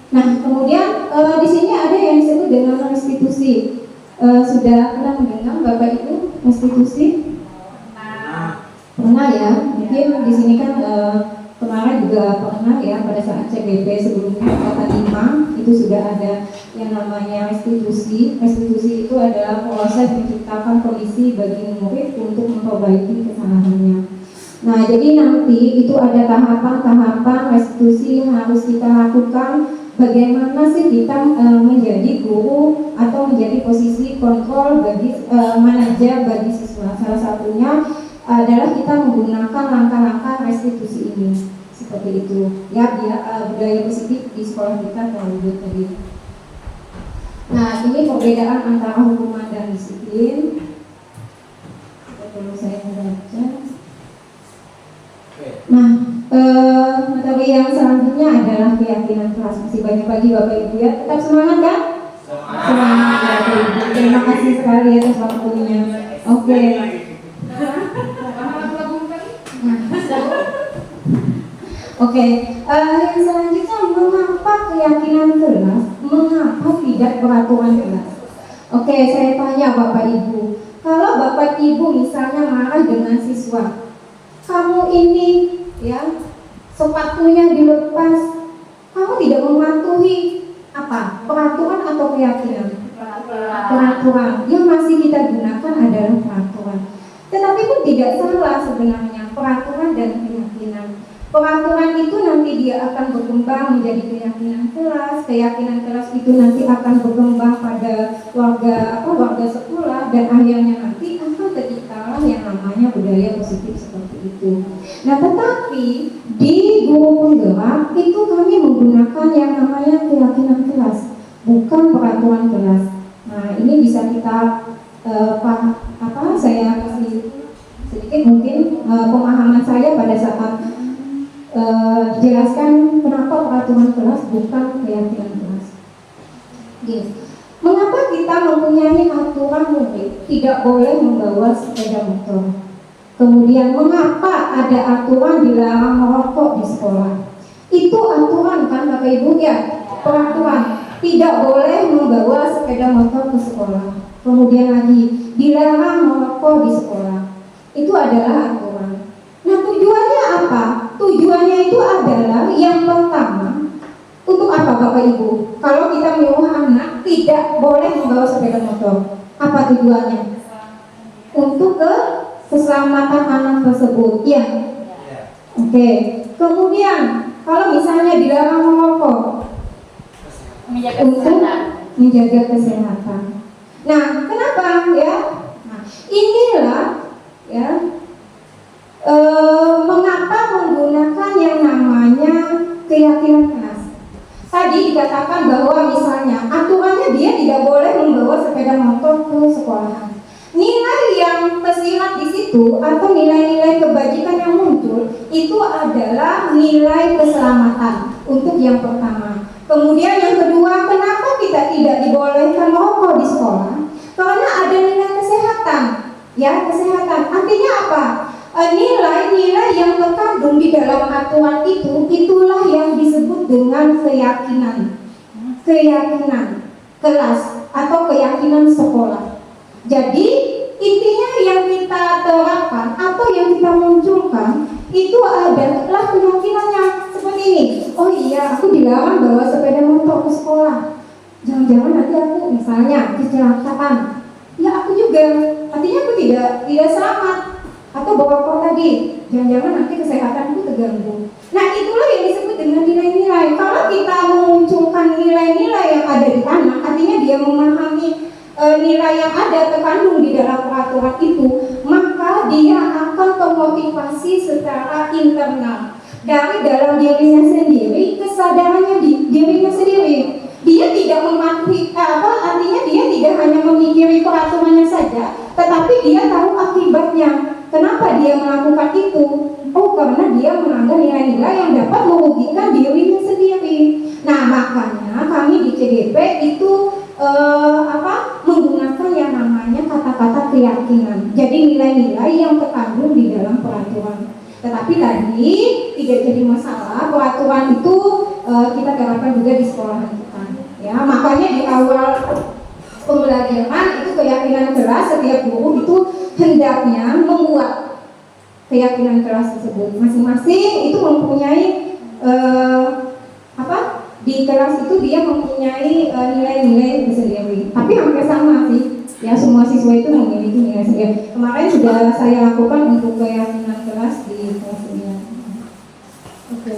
Nah kemudian di sini ada yang disebut dengan restitusi. Sudah pernah mendengar Bapak Ibu restitusi? Pernah ya, mungkin di sini kan kemarin juga pernah ya pada saat CBP sebelumnya kata 5 itu sudah ada yang namanya restitusi. Restitusi itu adalah proses menciptakan kondisi bagi murid untuk memperbaiki kesalahannya. Nah jadi nanti itu ada tahapan-tahapan restitusi yang harus kita lakukan. Bagaimana sih kita menjadi guru atau menjadi posisi kontrol bagi manajer bagi siswa? Salah satunya adalah kita menggunakan langkah-langkah restitusi ini seperti itu ya, budaya positif di sekolah kita terwujud tadi. Nah ini perbedaan antara hukuman dan disiplin. Perlu saya baca. Nah materi yang selanjutnya adalah keyakinan kelas. Masih banyak lagi Bapak Ibu ya, tetap semangat kan? Semangat Bapak Ibu. Terima kasih sekali atas waktunya. Oke. Oke, yang selanjutnya mengapa keyakinan kelas, mengapa tidak peraturan kelas? Oke, saya tanya Bapak Ibu, kalau Bapak Ibu misalnya marah dengan siswa, kamu ini ya sepatunya dilepas, kamu tidak mematuhi apa? Peraturan atau keyakinan? Peraturan. Yang masih kita gunakan adalah peraturan. Tetapi pun tidak salah sebenarnya peraturan dan keyakinan. Peraturan itu nanti dia akan berkembang menjadi keyakinan kelas itu nanti akan berkembang pada warga sekolah, dan akhirnya nanti akan terciptalah yang namanya budaya positif seperti itu. Nah, tetapi di guru penggerak itu kami menggunakan yang namanya keyakinan kelas, bukan peraturan kelas. Nah, ini bisa kita saya kasih sedikit mungkin pemahaman saya pada saat dijelaskan kenapa peraturan kelas bukan keyakinan kelas. Gini, mengapa kita mempunyai aturan murid tidak boleh membawa sepeda motor? Kemudian mengapa ada aturan dilarang merokok di sekolah? Itu aturan kan Bapak Ibu ya, peraturan tidak boleh membawa sepeda motor ke sekolah. Kemudian lagi dilarang merokok di sekolah. Itu adalah aturan. Nah, tujuannya apa? Tujuannya itu adalah yang pertama, untuk apa Bapak Ibu? Kalau kita menyuruh anak tidak boleh membawa sepeda motor, apa tujuannya? Untuk keselamatan anak tersebut, ya. Oke. Kemudian kalau misalnya dilarang merokok, untuk menjaga kesehatan. Nah, kenapa ya? Nah, inilah ya mengapa menggunakan yang namanya keyakinan kelas. Tadi dikatakan bahwa misalnya aturannya dia tidak boleh membawa sepeda motor ke sekolahan. Nilai yang tersirat di situ atau nilai-nilai kebajikan yang muncul itu adalah nilai keselamatan untuk yang pertama. Kemudian yang kedua, kenapa kita tidak dibolehkan merokok di sekolah? Karena ada nilai kesehatan. Ya, kesehatan. Artinya apa? Nilai-nilai yang terkandung di dalam aturan itu, itulah yang disebut dengan keyakinan. Keyakinan kelas atau keyakinan sekolah. Jadi intinya yang kita terapkan atau yang kita munculkan itu adalah keyakinannya seperti ini. Oh iya, aku dilarang bawa sepeda motor ke sekolah. Jangan-jangan nanti aku misalnya kecelakaan. Ya aku juga, artinya aku tidak selamat. Atau bawa tadi, jangan-jangan nanti kesehatanku terganggu. Nah, itulah yang disebut dengan nilai-nilai. Kalau kita memunculkan nilai-nilai yang ada di anak, artinya dia memahami nilai yang ada terkandung di dalam peraturan itu, maka dia akan termotivasi secara internal dari dalam dirinya sendiri, kesadarannya di dirinya sendiri. Dia tidak mematuhi artinya dia tidak hanya memikiri peraturannya saja, tetapi dia tahu akibatnya. Kenapa dia melakukan itu? Oh, karena dia melanggar nilai-nilai yang dapat merugikan dirinya sendiri. Nah, makanya kami di CDP itu menggunakan yang namanya kata-kata keyakinan. Jadi nilai-nilai yang terkandung di dalam peraturan. Tetapi tadi tidak jadi masalah, peraturan itu kita terapkan juga di sekolahan kita. Ya, makanya di awal pembelajaran itu keyakinan kelas setiap guru itu hendaknya membuat keyakinan kelas tersebut. Masing-masing itu mempunyai di kelas itu dia mempunyai nilai-nilai sendiri. Tapi hampir sama sih. Ya, semua siswa itu memiliki nilai sendiri. Kemarin sudah saya lakukan untuk keyakinan kelas di kelas ini. Oke.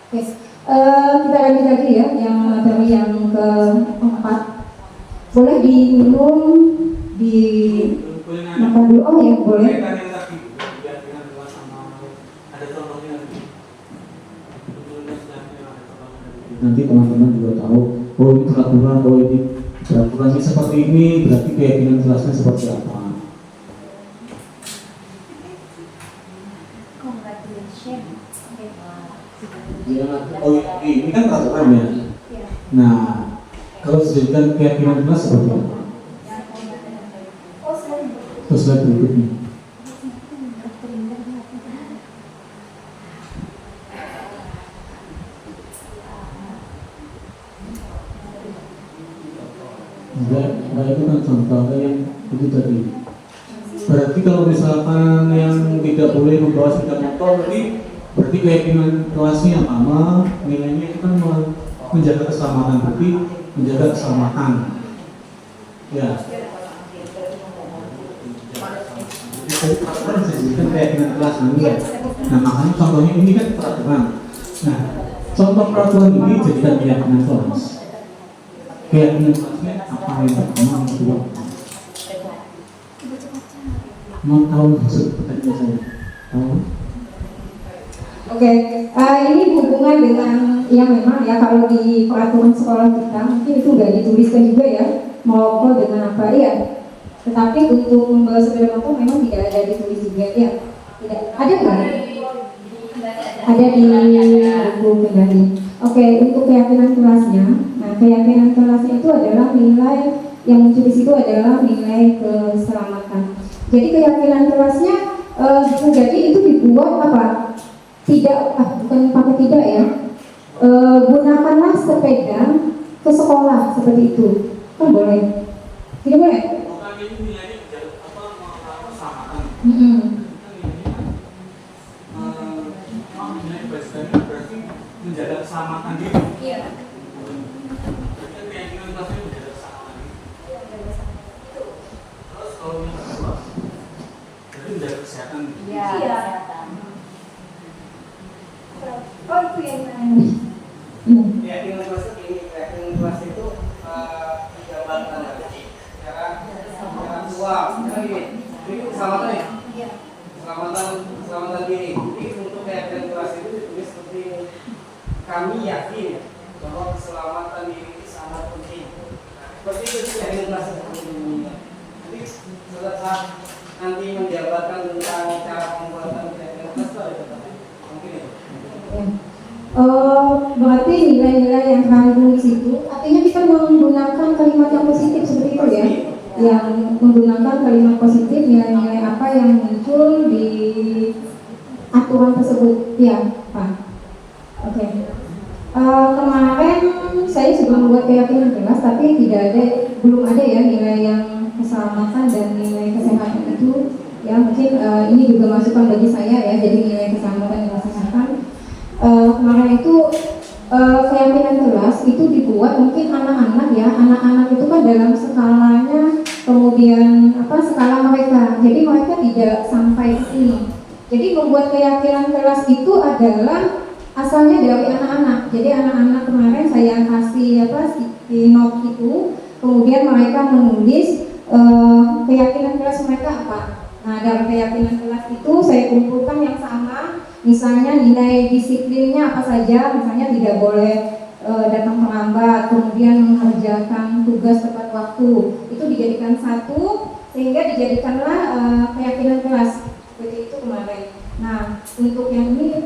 Yes. Kita lanjut lagi ya, yang materi yang keempat. Boleh diminum, makan dulu. Oh ya, boleh. Nanti teman-teman juga tahu, oh ini peraturan, oh ini peraturannya seperti ini, berarti keyakinan kelasnya seperti apa. Ya, oh ini kan peraturan ya. Nah, kalau dijadikan keyakinan kelas seperti apa? Terus slide berikutnya. Nah, itu kan contoh yang itu tadi. Berarti kalau misalkan yang tidak boleh membawa sepeda motor, berarti keyakinan kelasnya sama, nilainya itu kan menjaga keselamatan, berarti menjaga keselamatan. Ya. Peraturan bisa dijadikan keyakinan kelas nanti ya. Nah, makanya contohnya ini kan peraturan. Nah, contoh peraturan ini jadikan keyakinan kelas. Keyakinan kelasnya apa yang pertama, yang kedua. Mau tahu maksud pertanyaan saya? Tahu? Oke, ini hubungan dengan ya memang ya kalau di peraturan sekolah kita mungkin itu nggak dituliskan juga ya mau dengan apa ya. Tetapi untuk membawa sepeda motor memang tidak ada ditulis juga ya. Tidak ada nggak? Ada di buku kendali. Oke, untuk keyakinan kelasnya. Nah, keyakinan kelasnya itu adalah nilai yang muncul di situ adalah nilai keselamatan. Jadi keyakinan kelasnya jadi itu dibuat apa? Tidak, bukan pakai tidak ya. Gunakanlah sepeda ke sekolah seperti itu. Kan boleh? Tidak boleh? Bukan ini nilainya apa keselamatan. Nilai basisnya berarti menjaga keselamatan diri. Iya. Berarti keyakinan kelasnya menjaga keselamatan diri. Terus kalau yang kedua, berarti menjaga kesehatan. Iya. Oh itu yang Keyakinan kelas ini, keyakinan kelas itu digambarkan secara visual. Ini keselamatan ya? Keselamatan diri. Jadi untuk keyakinan kelas itu ditulis seperti kami yakin bahwa keselamatan diri itu sangat penting. Seperti itu keyakinan kelas itu. Jadi saat nanti menjabarkan tentang cara pembuatan keyakinan kelas itu ada mungkin itu. Berarti nilai-nilai yang kandung di situ artinya kita menggunakan kalimat yang positif seperti itu ya, yang menggunakan kalimat positif nilai-nilai apa yang muncul di aturan tersebut ya Pak. Oke. Kemarin saya juga membuat keyakinan kelas tapi belum ada ya nilai yang keselamatan dan nilai kesehatan itu ya mungkin ini juga masukan bagi saya ya, jadi nilai keselamatan dan kesehatan. Kemarin itu keyakinan kelas itu dibuat mungkin anak-anak ya, anak-anak itu kan dalam skalanya kemudian skala mereka, jadi mereka tidak sampai ke sini. Jadi membuat keyakinan kelas itu adalah asalnya dari anak-anak. Jadi anak-anak kemarin saya kasih si note itu, kemudian mereka menulis keyakinan kelas mereka apa. Nah dalam keyakinan kelas itu saya kumpulkan yang sama. Misalnya nilai disiplinnya apa saja, misalnya tidak boleh datang terlambat, kemudian mengerjakan tugas tepat waktu, itu dijadikan satu sehingga dijadikanlah keyakinan kelas seperti itu kemarin. Nah untuk yang ini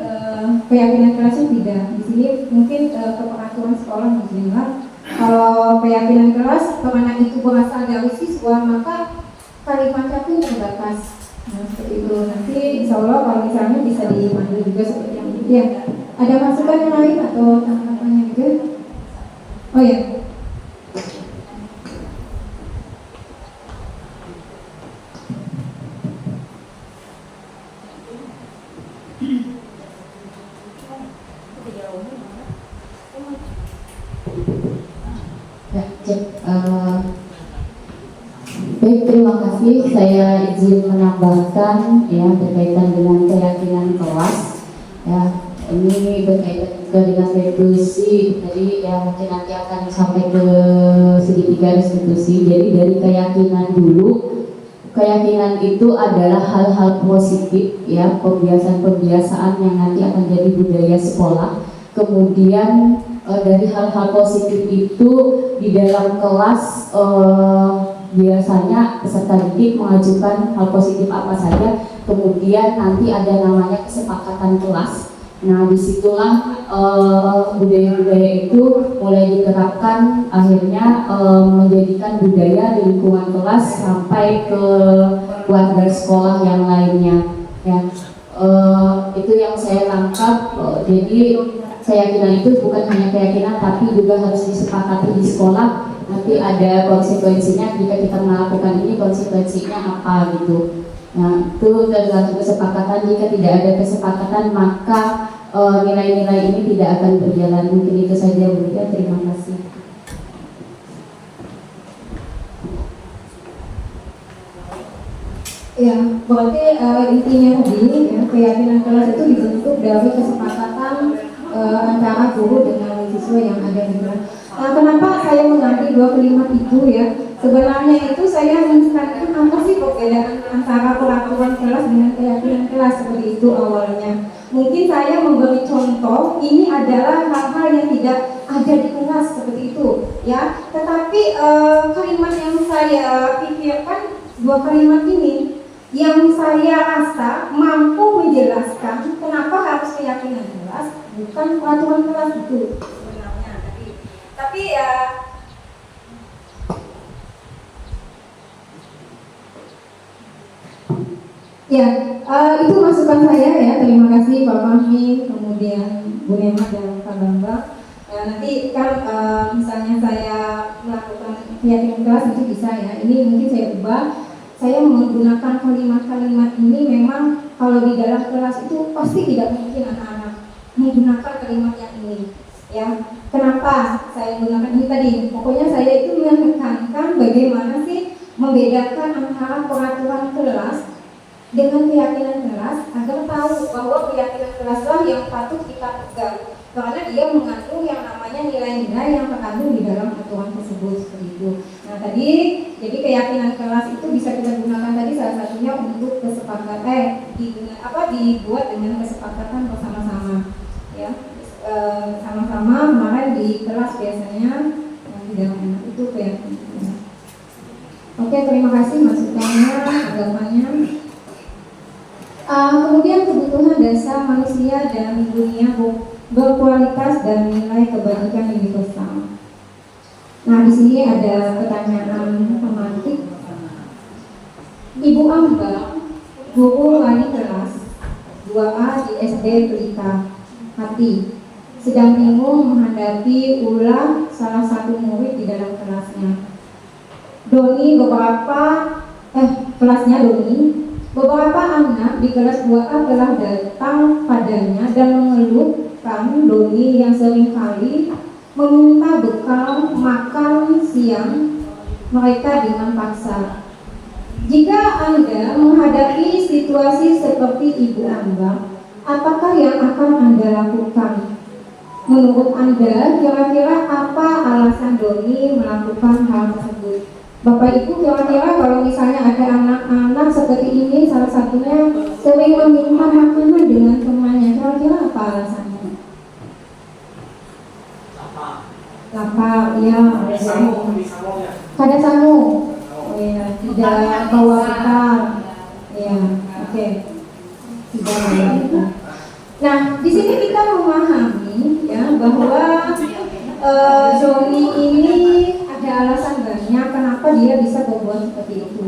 keyakinan kelasnya tidak, di sini mungkin keperaturan sekolah mungkinlah kalau keyakinan kelas karena itu berasal dari siswa maka kalimatnya pun terbatas. Nah seperti itu, nanti insya Allah kalau misalnya bisa dipandu juga seperti yang itu ya. Ada masukan yang lain atau tanggapannya juga? Oh ya. Ya, cek. Baik, terima kasih. Saya izin menambahkan ya berkaitan dengan keyakinan kelas. Ya, ini berkaitan juga dengan restitusi. Tadi ya mungkin nanti akan sampai ke segitiga restitusi. Jadi dari keyakinan dulu, keyakinan itu adalah hal-hal positif ya, pembiasaan-pembiasaan yang nanti akan jadi budaya sekolah. Kemudian dari hal-hal positif itu di dalam kelas biasanya peserta didik mengajukan hal positif apa saja, kemudian nanti ada namanya kesepakatan kelas. Nah disitulah budaya-budaya itu mulai diterapkan, akhirnya menjadikan budaya di lingkungan kelas sampai ke keluarga sekolah yang lainnya ya. Itu yang saya tangkap. Jadi keyakinan itu bukan hanya keyakinan tapi juga harus disepakati di sekolah. Nanti ada konsekuensinya jika kita melakukan ini, konsekuensinya apa gitu. Nah itu tergantung kesepakatan. Jika tidak ada kesepakatan maka nilai-nilai ini tidak akan berjalan. Mungkin itu saja Bu ya, terima kasih. Ya, berarti intinya tadi ya, keyakinan kelas itu dibentuk dari kesepakatan antara guru dengan siswa yang ada di kelas. Kenapa saya mengambil dua kalimat itu ya? Sebenarnya itu saya mengingatkan apa sih perbedaan antara peraturan kelas dengan keyakinan kelas seperti itu awalnya. Mungkin saya memberi contoh, ini adalah hal-hal yang tidak ada di kelas seperti itu, ya. Tetapi kalimat yang saya pikirkan, dua kalimat ini yang saya rasa mampu menjelaskan kenapa harus keyakinan kelas, bukan peraturan kelas itu sebenarnya. Tapi ya. Ya, itu masukan saya ya. Terima kasih Pak Fahmi, kemudian Bu Emma dan Pak Bambang. Nanti kan misalnya saya melakukan keyakinan kelas itu bisa ya. Ini mungkin saya ubah. Saya menggunakan kalimat-kalimat ini memang kalau di dalam kelas itu pasti tidak mungkin anak-anak menggunakan kalimat yang ini. Ya, kenapa saya menggunakan ini tadi? Pokoknya saya itu menekankan bagaimana sih membedakan antara peraturan kelas dengan keyakinan kelas agar tahu bahwa keyakinan kelaslah yang patut kita pegang karena dia mengandung yang namanya nilai-nilai yang terkandung di dalam aturan tersebut seperti itu. Nah tadi jadi keyakinan kelas itu bisa kita gunakan tadi salah satunya untuk kesepakatan dibuat dengan kesepakatan bersama-sama ya, sama-sama kemarin di kelas biasanya yang di dalam itu keyakinan. Oke, terima kasih masukannya, tanggapannya. Kemudian kebutuhan dasar manusia dan dunia berkualitas dan nilai kebajikan universal. Nah di sini ada pertanyaan tematik. Ibu Amba, guru wali kelas 2A di SD Pelita Hati, sedang bingung menghadapi ulah salah satu murid di dalam kelasnya. Kelasnya Doni. Beberapa anak di kelas 2A telah datang padanya dan mengeluhkan Doni yang seringkali meminta bekal makan siang mereka dengan paksa. Jika Anda menghadapi situasi seperti Ibu Amba, apakah yang akan Anda lakukan? Menurut Anda, kira-kira apa alasan Doni melakukan hal tersebut? Bapak Ibu, kira-kira kalau misalnya ada anak-anak seperti ini, salah satunya sering meminta makanan dengan temannya, kira-kira apa alasannya? Lapar, ya. Kada sangu, oh ya, tidak bawa bekal, ya, oke, tidak bawa bekal. Nah, di sini kita memahami ya bahwa Doni ini ada alasan banyak kenapa dia bisa berbuat seperti itu.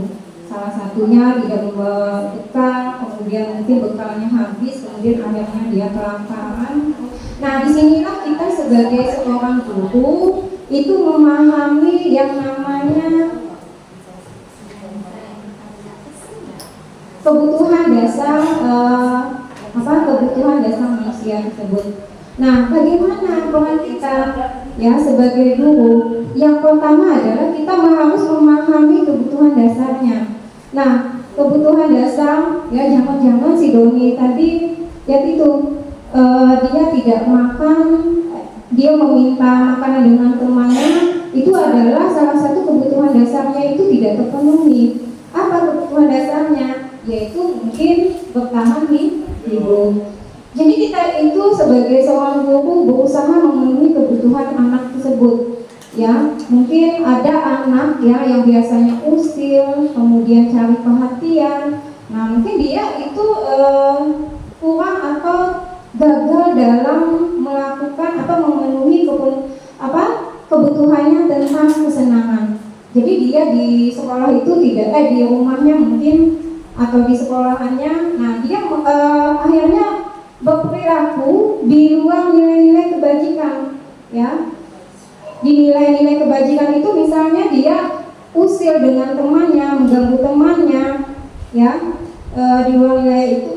Salah satunya tidak membawa bekal, kemudian mungkin bekalnya habis, kemudian akhirnya dia kelaparan. Nah, disinilah kita sebagai seorang guru itu memahami yang namanya kebutuhan dasar kebutuhan dasar manusia tersebut. Nah, bagaimana peran kita ya sebagai guru? Yang pertama adalah kita harus memahami kebutuhan dasarnya. Nah, kebutuhan dasar ya jangan-jangan si Doni tadi ya itu dia tidak makan, dia meminta makanan dengan temannya, itu adalah salah satu kebutuhan dasarnya itu tidak terpenuhi. Apa kebutuhan dasarnya? Yaitu mungkin bertahan hidup. Jadi kita itu sebagai seorang guru berusaha memenuhi kebutuhan anak tersebut. Ya, mungkin ada anak ya yang biasanya usil, kemudian cari perhatian. Nah, mungkin dia itu kurang atau gagal dalam melakukan atau memenuhi kebutuhannya tentang kesenangan. Jadi dia di sekolah itu tidak di rumahnya mungkin atau di sekolahannya. Nah, dia akhirnya berperilaku di luar nilai-nilai kebajikan, ya. Di nilai-nilai kebajikan itu misalnya dia usil dengan temannya, mengganggu temannya, ya. Di luar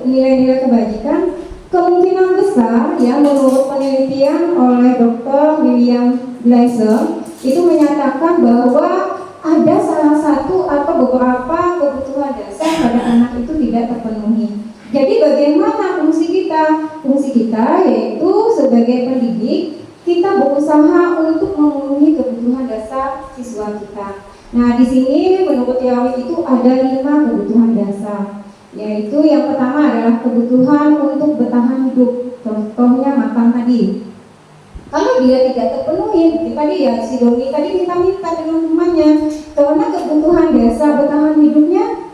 nilai-nilai kebajikan, kemungkinan besar, ya, menurut penelitian oleh Dr. William Gleiser itu menyatakan bahwa ada salah satu atau beberapa kebutuhan dasar pada anak itu tidak terpenuhi. Jadi bagaimana fungsi kita? Fungsi kita yaitu sebagai pendidik, kita berusaha untuk memenuhi kebutuhan dasar siswa kita. Nah, di sini menurut Yawi itu ada 5 kebutuhan dasar, yaitu yang pertama adalah kebutuhan untuk bertahan hidup. Contohnya makan tadi. Kalau dia tidak terpenuhi, tadi ya si Doni tadi minta dengan temannya, karena kebutuhan dasar bertahan hidupnya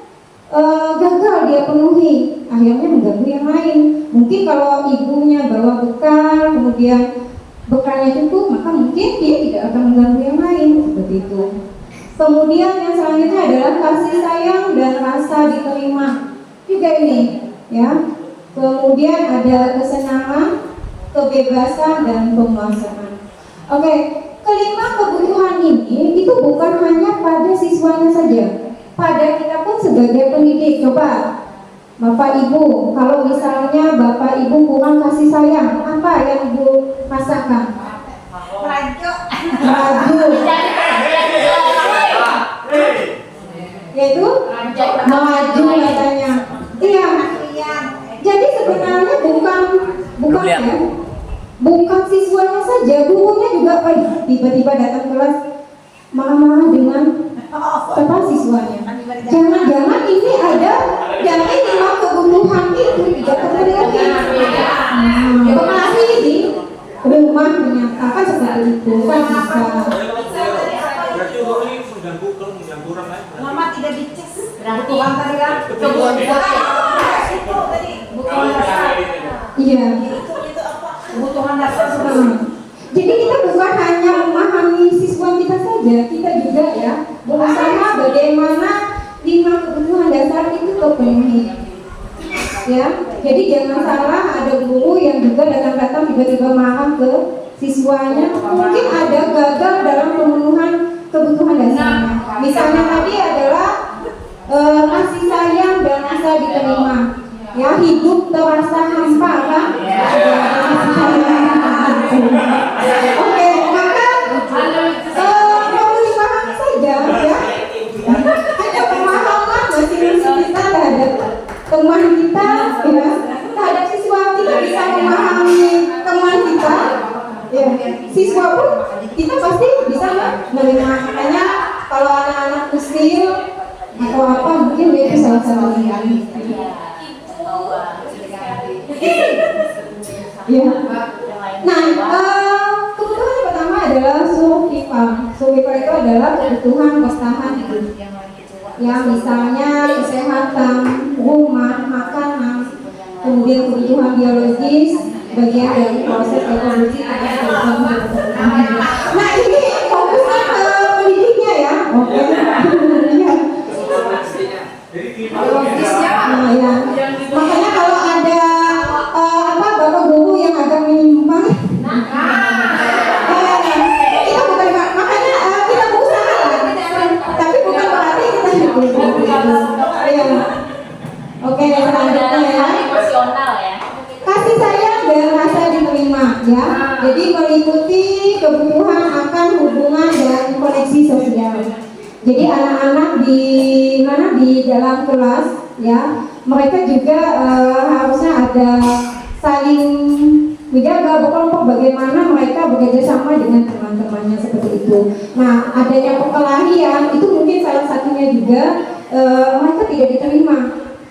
gagal dia penuhi, akhirnya mengganggu yang lain. Mungkin kalau ibunya bawa bekal, kemudian bekalnya cukup, maka mungkin dia tidak akan mengganggu yang lain, seperti itu. Kemudian yang selanjutnya adalah kasih sayang dan rasa diterima juga ini, ya. Kemudian ada kesenangan, kebebasan dan penguasaan. Oke, kelima kebutuhan ini itu bukan hanya pada siswanya saja, pada kita pun sebagai pendidik. Coba Bapak Ibu, kalau misalnya Bapak Ibu kurang kasih sayang, apa yang Ibu rasakan? Maju. Yaitu maju katanya. Iya. Jadi sebenarnya bukan siswanya saja, gurunya juga tiba-tiba datang kelas marah-marah dengan siswanya. Jangan-jangan ini ada dari 5 kebutuhan itu tidak terpenuhi. Pengaruh di rumah menyatakan seperti itu kan bisa. Berarti ini mengganggu orang lain. Mama tidak dicek. Berarti tadi kan kebutuhan dasar. Iya. Itu apa? Kebutuhan dasar sebenarnya. Jadi kita bukan hanya memahami siswa kita saja, kita juga ya berusaha bagaimana 5 kebutuhan dasar itu terpenuhi. Ya, jadi jangan salah, ada guru yang juga datang-datang tiba-tiba marah ke siswanya, mungkin ada gagal dalam pemenuhan kebutuhan dasarnya. Misalnya tadi adalah kasih sayang dan rasa diterima. Ya, hidup terasa hampa kan? Oke, maka perlu dipahami saja ya. Ada pemahaman masing-masing kita terhadap teman kita, ya, terhadap siswa kita bisa memahami teman kita, ya. Siswa pun kita pasti bisa menerima. Makanya kalau anak-anak kecil atau apa mungkin dia itu salah satunya. Ya. Nah, kebutuhan yang pertama adalah survival. Survival itu adalah kebutuhan bertahan hidup. Ya, misalnya kesehatan, rumah, makanan, kemudian kebutuhan biologis, bagian dari proses evolusi. Nah, ini fokusnya ke pendidiknya ya. Oke. Nah, ya. Makanya kalau ada bapak guru yang agak menyimpang, kita bukan, makanya kita berusaha, tapi bukan berarti kita hidup. Ya. Oke, selanjutnya ya. Kasih sayang dan rasa diterima, ya. Jadi meliputi kebutuhan akan hubungan dan koneksi sosial. Jadi anak-anak di dalam kelas, ya, mereka juga harusnya ada saling menjaga berkelompok, bagaimana mereka bekerja sama dengan teman-temannya seperti itu. Nah, adanya perkelahian itu mungkin salah satunya juga mereka tidak diterima.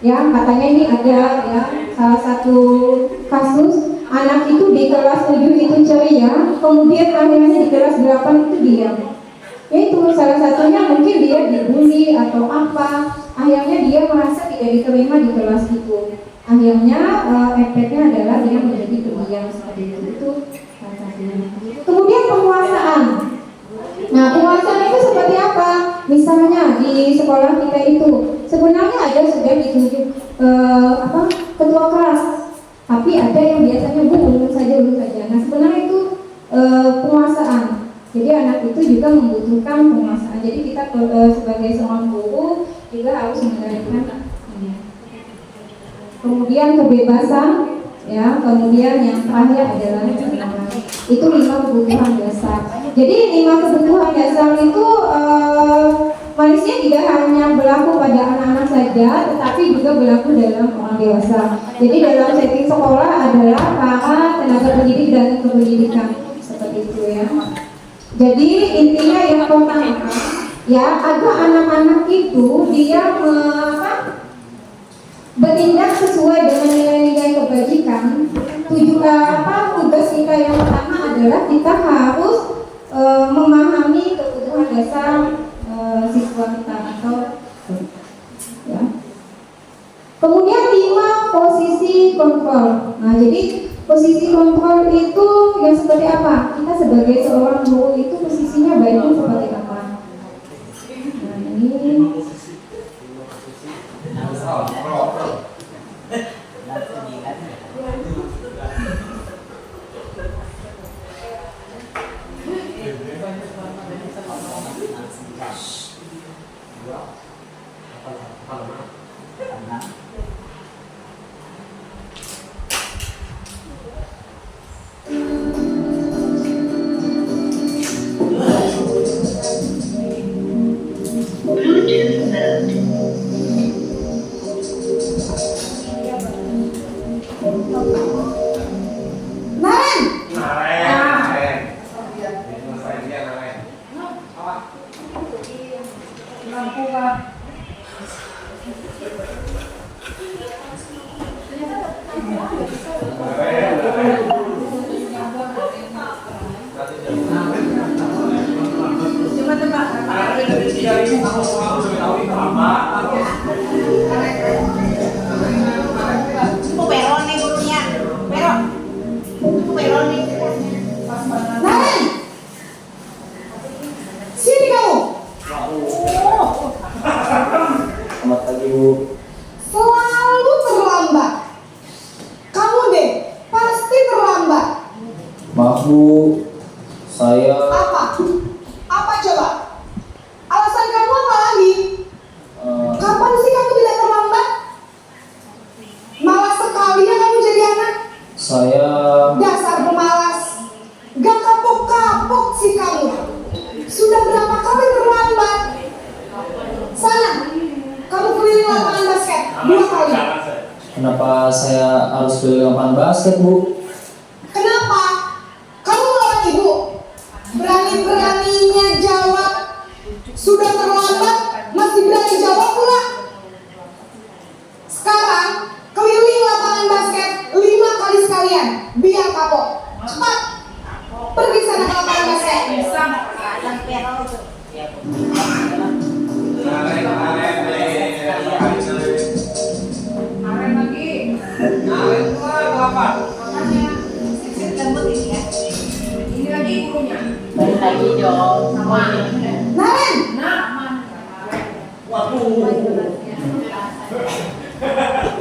Ya, katanya ini ada ya salah satu kasus anak itu di kelas 7 itu ceria, kemudian akhirnya di kelas 8 itu diam. Itu salah satunya mungkin dia dibully atau apa, akhirnya dia merasa tidak diterima di kelas itu. Akhirnya efeknya adalah dia menjadi pendiam seperti itu salah satunya. Kemudian penguasaan. Nah, penguasaan itu seperti apa? Misalnya di sekolah kita itu sebenarnya ada sudah ditunjuk ketua kelas, tapi ada yang biasanya ulun saja. Nah, sebenarnya itu penguasaan. Jadi anak itu juga membutuhkan penguasaan. Jadi kita sebagai seorang guru juga harus mengendalikan ini. Kemudian kebebasan, ya. Kemudian yang terakhir adalah itu 5 kebutuhan dasar. Jadi 5 kebutuhan dasar itu manisnya tidak hanya berlaku pada anak-anak saja, tetapi juga berlaku dalam orang dewasa. Jadi dalam setting sekolah adalah para tenaga pendidik dan kependidikan seperti itu ya. Jadi intinya yang pertama ya, agar anak-anak itu dia bertindak sesuai dengan nilai-nilai kebajikan. Tugas kita yang pertama adalah kita harus memahami kebutuhan dasar siswa kita atau ya. Kemudian 5 posisi kontrol. Nah, jadi posisi kontrol itu yang seperti apa? Kita sebagai seorang guru itu posisinya baiknya seperti apa? Nah, ini selalu terlambat. Kamu deh pasti terlambat. Maaf Bu, saya Apa coba? Alasan kamu apa lagi? Kapan sih kamu tidak terlambat? Malas sekali ya kamu jadi anak. Saya Dasar pemalas. Gak kapok-kapok sih kamu. Sudah berapa kali terlambat? Sana, kamu keliling lapangan basket 2 kali. kenapa saya harus keliling lapangan basket Bu? Kenapa? Kamu melawan ibu. Berani-beraninya jawab. Sudah terlambat, masih berani jawab pula. Sekarang, keliling lapangan basket 5 kali sekalian. Biar kapok. Cepat. Pergi sana ke lapangan basket. Balik lagi dong. Naren!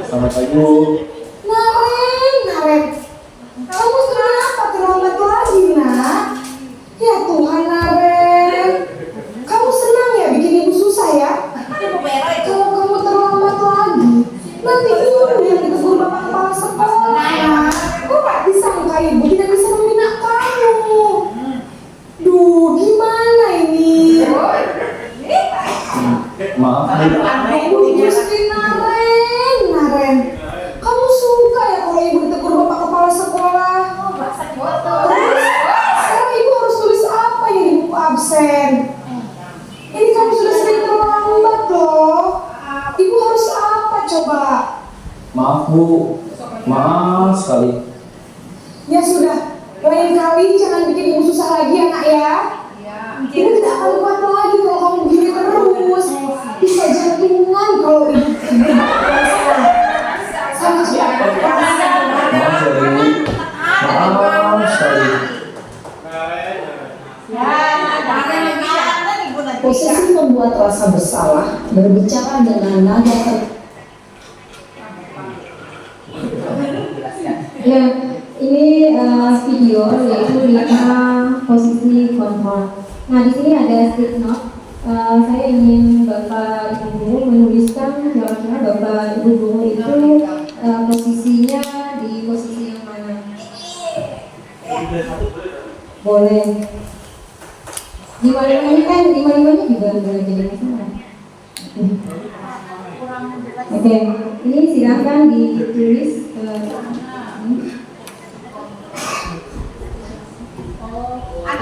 Selamat pagi Bu. Naren. Kamu kenapa terlambat lagi, nak? Ya Tuhan, Naren. Kamu senang ya bikin ibu susah ya? Kalau kamu terlambat lagi, nanti ibu yang ditegur bapak kepala sekolah. Kok gak disangka ibu tidak bisa membina kamu? Duh, gimana ini? Maaf Bu. Gusti Naren. Kamu suka ya kalau ibu ditegur bapak kepala sekolah? Terus, sekarang ibu harus tulis apa ya di buku absen? Ini kamu sudah sering terlambat loh. Ibu harus apa coba? Maaf Bu. Maaf sekali. Ya sudah, lain kali jangan bikin ibu susah lagi ya nak ya. Ibu tidak akan kuat lagi kalau kamu begini terus. Bisa jantungan kalau ibu sama cepat. Maaf ya Bu. Maaf sekali. Posisi membuat rasa bersalah, berbicara dengan nada Ya, ini video yaitu 5 posisi kontrol. Nah, di sini ada stick note. Saya ingin Bapak Ibu Guru menuliskan kira-kira Bapak Ibu Guru itu posisinya di posisi yang mana? Boleh. 5-5-nya kan 5-5-nya juga nggak jadi masalah. Oke, ini silakan ditulis.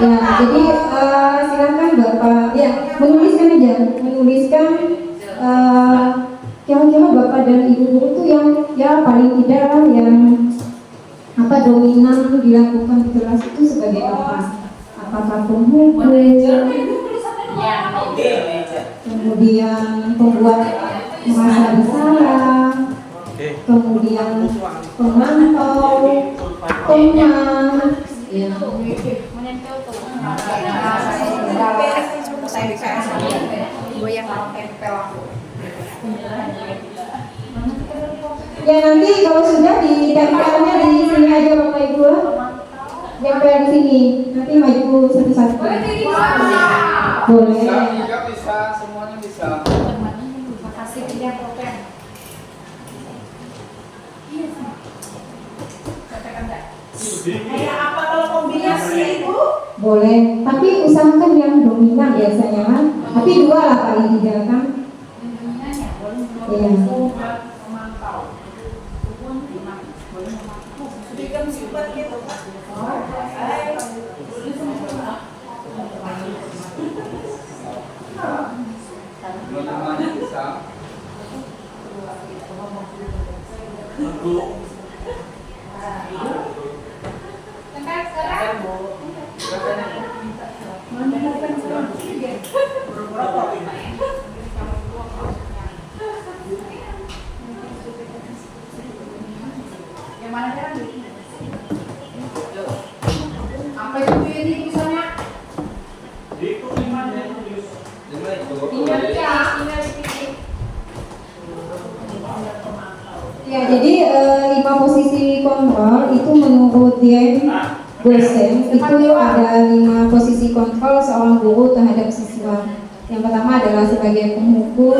Ya, jadi silakan Bapak ya menuliskan aja, kira-kira Bapak dan Ibu guru tuh yang ya paling tidak yang apa dominan dilakukan di kelas itu sebagai apa? Apakah pemukul, kemudian pembuat merasa bersalah, kemudian pemantau, pemaham, ya. Ya nanti kalau sudah didaftarnya di sini aja Bapak Ibu, daftar di sini. Nanti maju satu-satu. Boleh. Bisa, semuanya bisa. Makasih ya Prof. Kayak apa kalau kombinasi itu? Boleh, tapi usahakan yang dominan biasanya kan. Tapi 2 lah paling tidak kan. Iya. Semuanya bisa. Yang mana kan? Apa itu ini tulisannya? Itu 5 yang tulis. Ya, jadi 5 posisi kontrol itu menurut Dian dosen itu ada 5 posisi kontrol seorang guru terhadap siswa. Yang pertama adalah sebagai pemukul,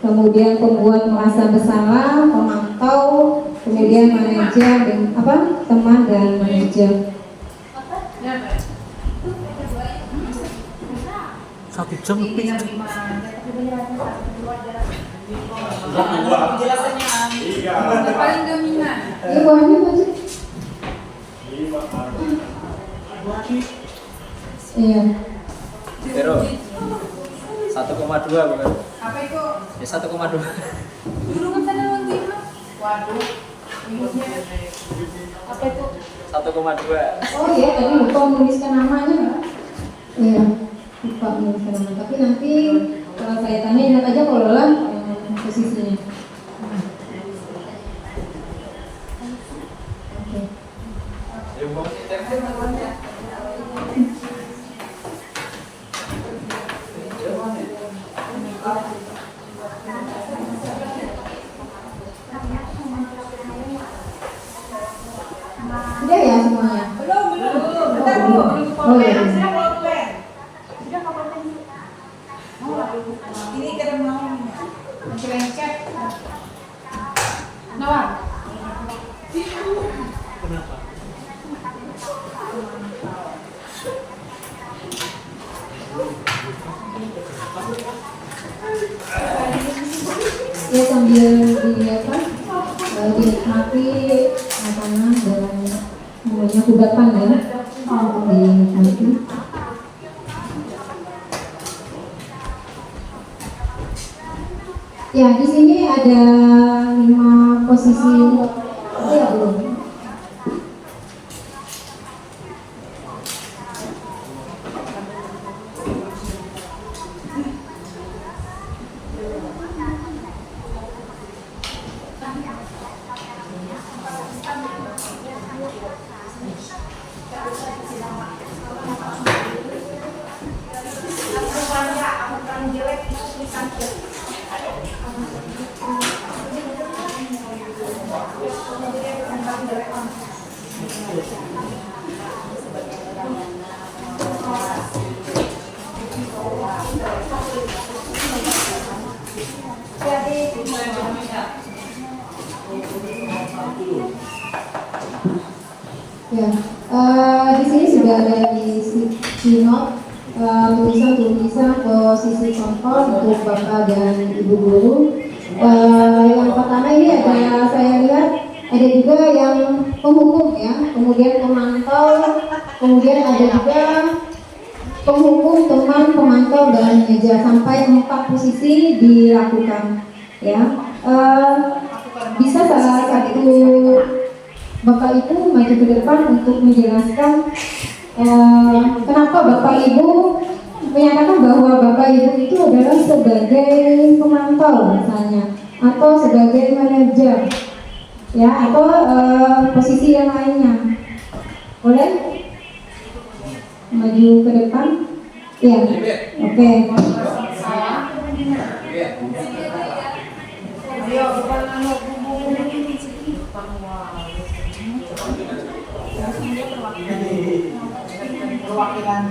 kemudian pembuat merasa bersalah, pemantau, kemudian manajer dan teman dan manajer. Satu jam lebih. Paling dominan. Ini buahnya apa sih? Iya. Zero. 1,2 bukan? Apa itu? Ya 1,2. Dulu kan tadi waktu itu. Waduh. Minusnya. Apa itu? 1,2. Oh iya, tadi lupa menuliskan namanya nggak? Iya, lupa menuliskan nama. Tapi nanti kalau saya tanya ingat aja kalau lelah posisinya. Udah ya semuanya? Belum. Bentar Bu. Oh iya. Sudah mau plan. Sudah kapan plan? Ini kadang mau mencelencet. Nawar. Kenapa? Ya sambil dilihat dinikmati makanan dan namanya kudapan ya, dinikmati. Ya di sini ada 5 posisi. Oh ya belum. Ya, di sini sudah ada di Sinop tulisan posisi kontrol untuk Bapak dan Ibu guru. Yang pertama ini ada, saya lihat ada juga yang penghukum ya, kemudian pemantau, kemudian ada juga penghukum, teman, pemantau, dan meja, sampai 4 posisi dilakukan ya. Bisa salah satu Bapak Ibu maju ke depan untuk menjelaskan kenapa Bapak Ibu menyatakan bahwa Bapak Ibu itu adalah sebagai pemantau misalnya, atau sebagai manajer ya, atau posisi yang lainnya. Boleh maju ke depan ya. Oke. Perwakilan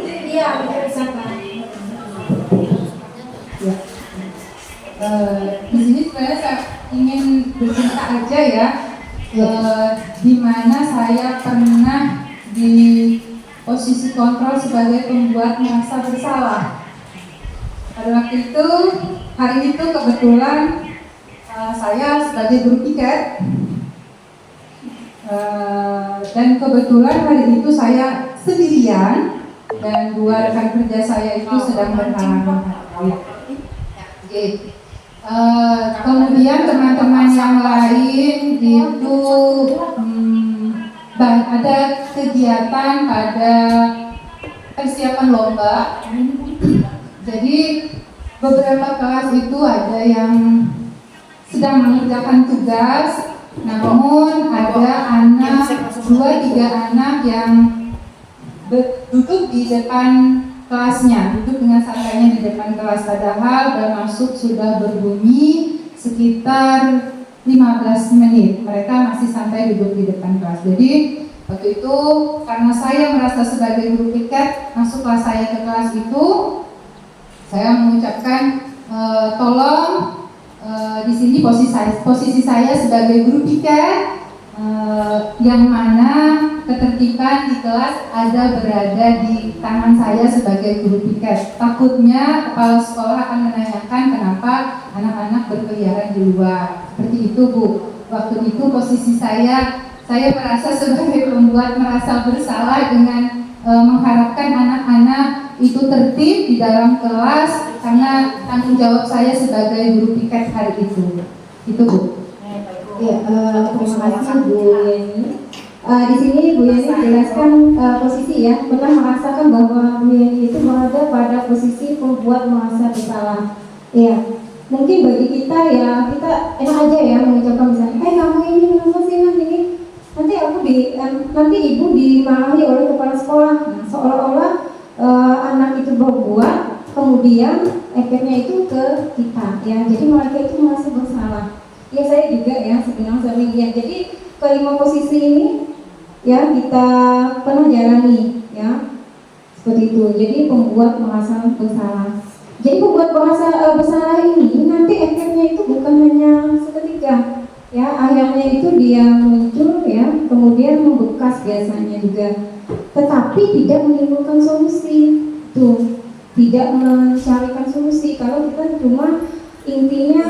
Iya, silakan. Ya. Di sini sebenarnya saya ingin bercerita aja ya, di mana saya pernah di posisi kontrol sebagai pembuat merasa bersalah. Pada waktu itu, hari itu kebetulan saya sebagai guru piket, dan kebetulan hari itu saya sendirian dan 2 rekan kerja saya itu sedang berhalangan. Kemudian teman-teman yang lain itu ada kegiatan pada persiapan lomba. Jadi beberapa kelas itu ada yang sedang mengerjakan tugas, namun ada anak 2-3 anak yang duduk di depan kelasnya, duduk dengan santainya di depan kelas, padahal bel masuk sudah berbunyi sekitar 15 menit. Mereka masih santai duduk di depan kelas. Jadi waktu itu karena saya merasa sebagai guru piket, masuklah saya ke kelas itu, saya mengucapkan tolong di sini posisi saya sebagai guru piket, yang mana ketertiban di kelas ada berada di tangan saya sebagai guru piket. Takutnya kepala sekolah akan menanyakan kenapa anak-anak berkeliaran di luar. Seperti itu Bu. Waktu itu posisi saya merasa sebagai pembuat merasa bersalah dengan mengharapkan anak-anak itu tertib di dalam kelas karena tanggung jawab saya sebagai guru piket hari itu. Itu Bu. Ya, terima kasih Bu Yeni. Di sini Bu Yeni jelaskan posisi ya, pernah merasakan bahwa Bu Yeni itu berada pada posisi pembuat merasa bersalah. Ya, mungkin bagi kita ya, kita enak aja ya mengucapkan misalnya, kamu ini kenapa sih nanti ibu dimarahi oleh kepala sekolah. Nah, seolah-olah anak itu berbuat, kemudian efeknya itu ke kita ya, jadi mereka itu merasa bersalah. Ya saya juga ya sebenarnya sering. Jadi kelima posisi ini ya kita pernah jalani ya, seperti itu. Jadi pembuat merasa bersalah. Jadi pembuat merasa bersalah ini nanti efeknya itu bukan hanya seketika ya, akhirnya itu dia muncul ya, kemudian membekas biasanya juga, tetapi tidak menimbulkan solusi tuh, tidak mencarikan solusi. Kalau kita cuma intinya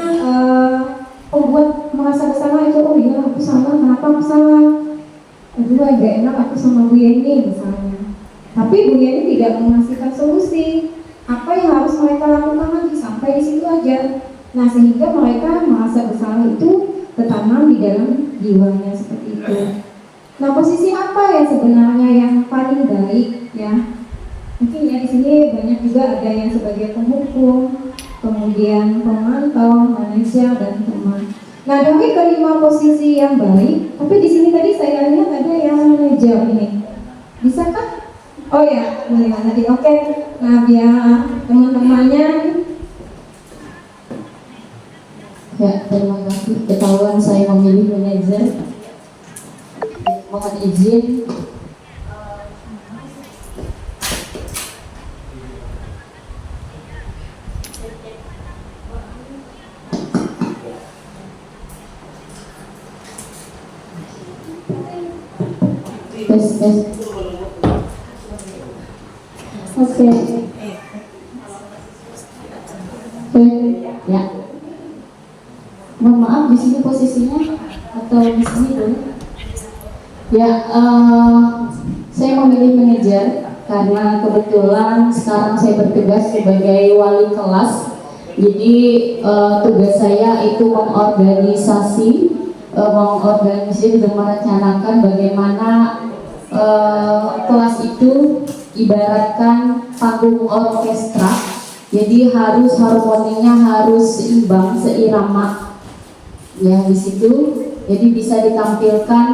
pembuat merasa bersalah itu, oh iya aku salah, kenapa aku salah, aduh agak enak aku sama Bu Yeni misalnya, tapi Bu Yeni tidak menghasilkan solusi. Apa yang harus mereka lakukan lagi, sampai di situ aja. Nah sehingga mereka merasa bersalah itu tertanam di dalam jiwanya seperti itu. Nah posisi apa yang sebenarnya yang paling baik ya? Mungkin ya di sini banyak juga ada yang sebagai penghukum, kemudian pemantau, manajer, dan teman. Nah dari kelima posisi yang baik, tapi di sini tadi saya lihat ada yang manajer ini. Bisa kan? Oh ya, boleh tadi. Oke. Nah biar teman-temannya. Ya, terima kasih. Ketahuan saya memilih manajer. Mohon izin. Tes. Oke. Ya. Mohon maaf di sini posisinya atau di sini dulu. Ya, saya memilih manajer karena kebetulan sekarang saya bertugas sebagai wali kelas. Jadi tugas saya itu mengorganisasi dan merencanakan bagaimana kelas itu ibaratkan panggung orkestra. Jadi harus harmoninya harus seimbang, seirama. Ya di situ. Jadi bisa ditampilkan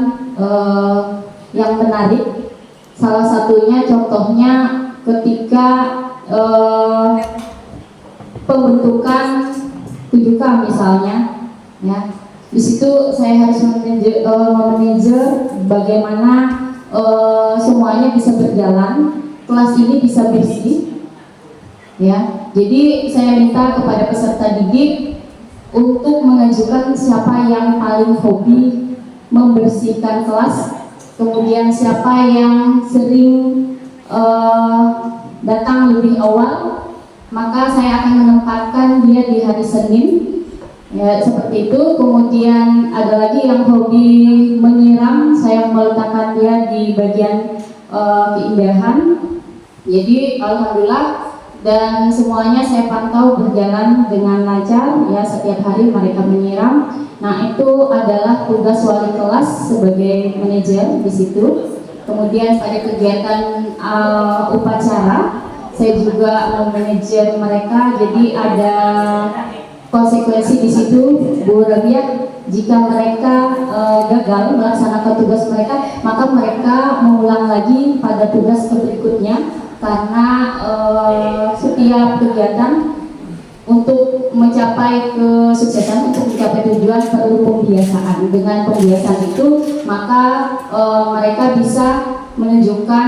yang menarik. Salah satunya contohnya ketika pembentukan 7K misalnya, ya di situ saya harus manajer bagaimana semuanya bisa berjalan, kelas ini bisa bersih, ya. Jadi saya minta kepada peserta didik untuk mengajukan siapa yang paling hobi membersihkan kelas, kemudian siapa yang sering datang lebih awal, maka saya akan menempatkan dia di hari Senin, ya seperti itu. Kemudian ada lagi yang hobi menyiram, saya meletakkan dia di bagian keindahan. Jadi alhamdulillah, dan semuanya saya pantau berjalan dengan lancar, ya setiap hari mereka menyiram. Nah itu adalah tugas wali kelas sebagai manajer di situ. Kemudian pada kegiatan upacara saya juga memanajer mereka. Jadi ada konsekuensi di situ, Bu Rabia. Jika mereka gagal melaksanakan tugas mereka, maka mereka mengulang lagi pada tugas berikutnya. Karena setiap kegiatan untuk mencapai kesuksesan, untuk mencapai tujuan perlu pembiasaan. Dengan pembiasaan itu maka mereka bisa menunjukkan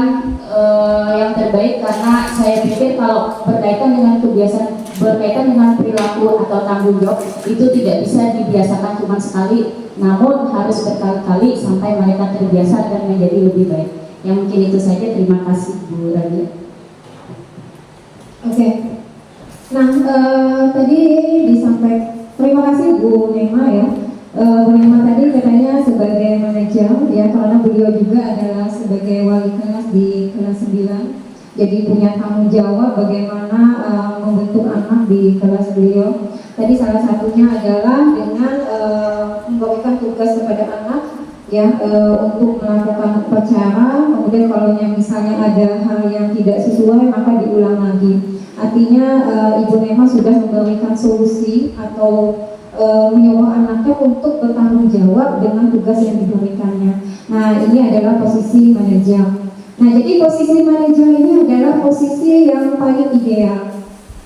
yang terbaik. Karena saya pikir kalau berkaitan dengan kebiasaan, berkaitan dengan perilaku atau tanggung jawab, itu tidak bisa dibiasakan cuma sekali, namun harus berkali-kali sampai mereka terbiasa dan menjadi lebih baik. Yang mungkin itu saja. Terima kasih Bu Rabia. Oke. Nah, tadi disampaikan, terima kasih Bu Nema ya. Bu Nema tadi katanya sebagai manajer ya, karena beliau juga adalah sebagai wali kelas di kelas 9. Jadi punya tanggung jawab bagaimana membentuk anak di kelas beliau. Tadi salah satunya adalah dengan memberikan tugas kepada anak ya, untuk melakukan upacara. Kemudian kalau misalnya ada hal yang tidak sesuai maka diulang lagi. Artinya Ibu Nema sudah memberikan solusi atau menyuruh anaknya untuk bertanggung jawab dengan tugas yang diberikannya. Nah ini adalah posisi manajer. Nah jadi posisi manajer ini adalah posisi yang paling ideal.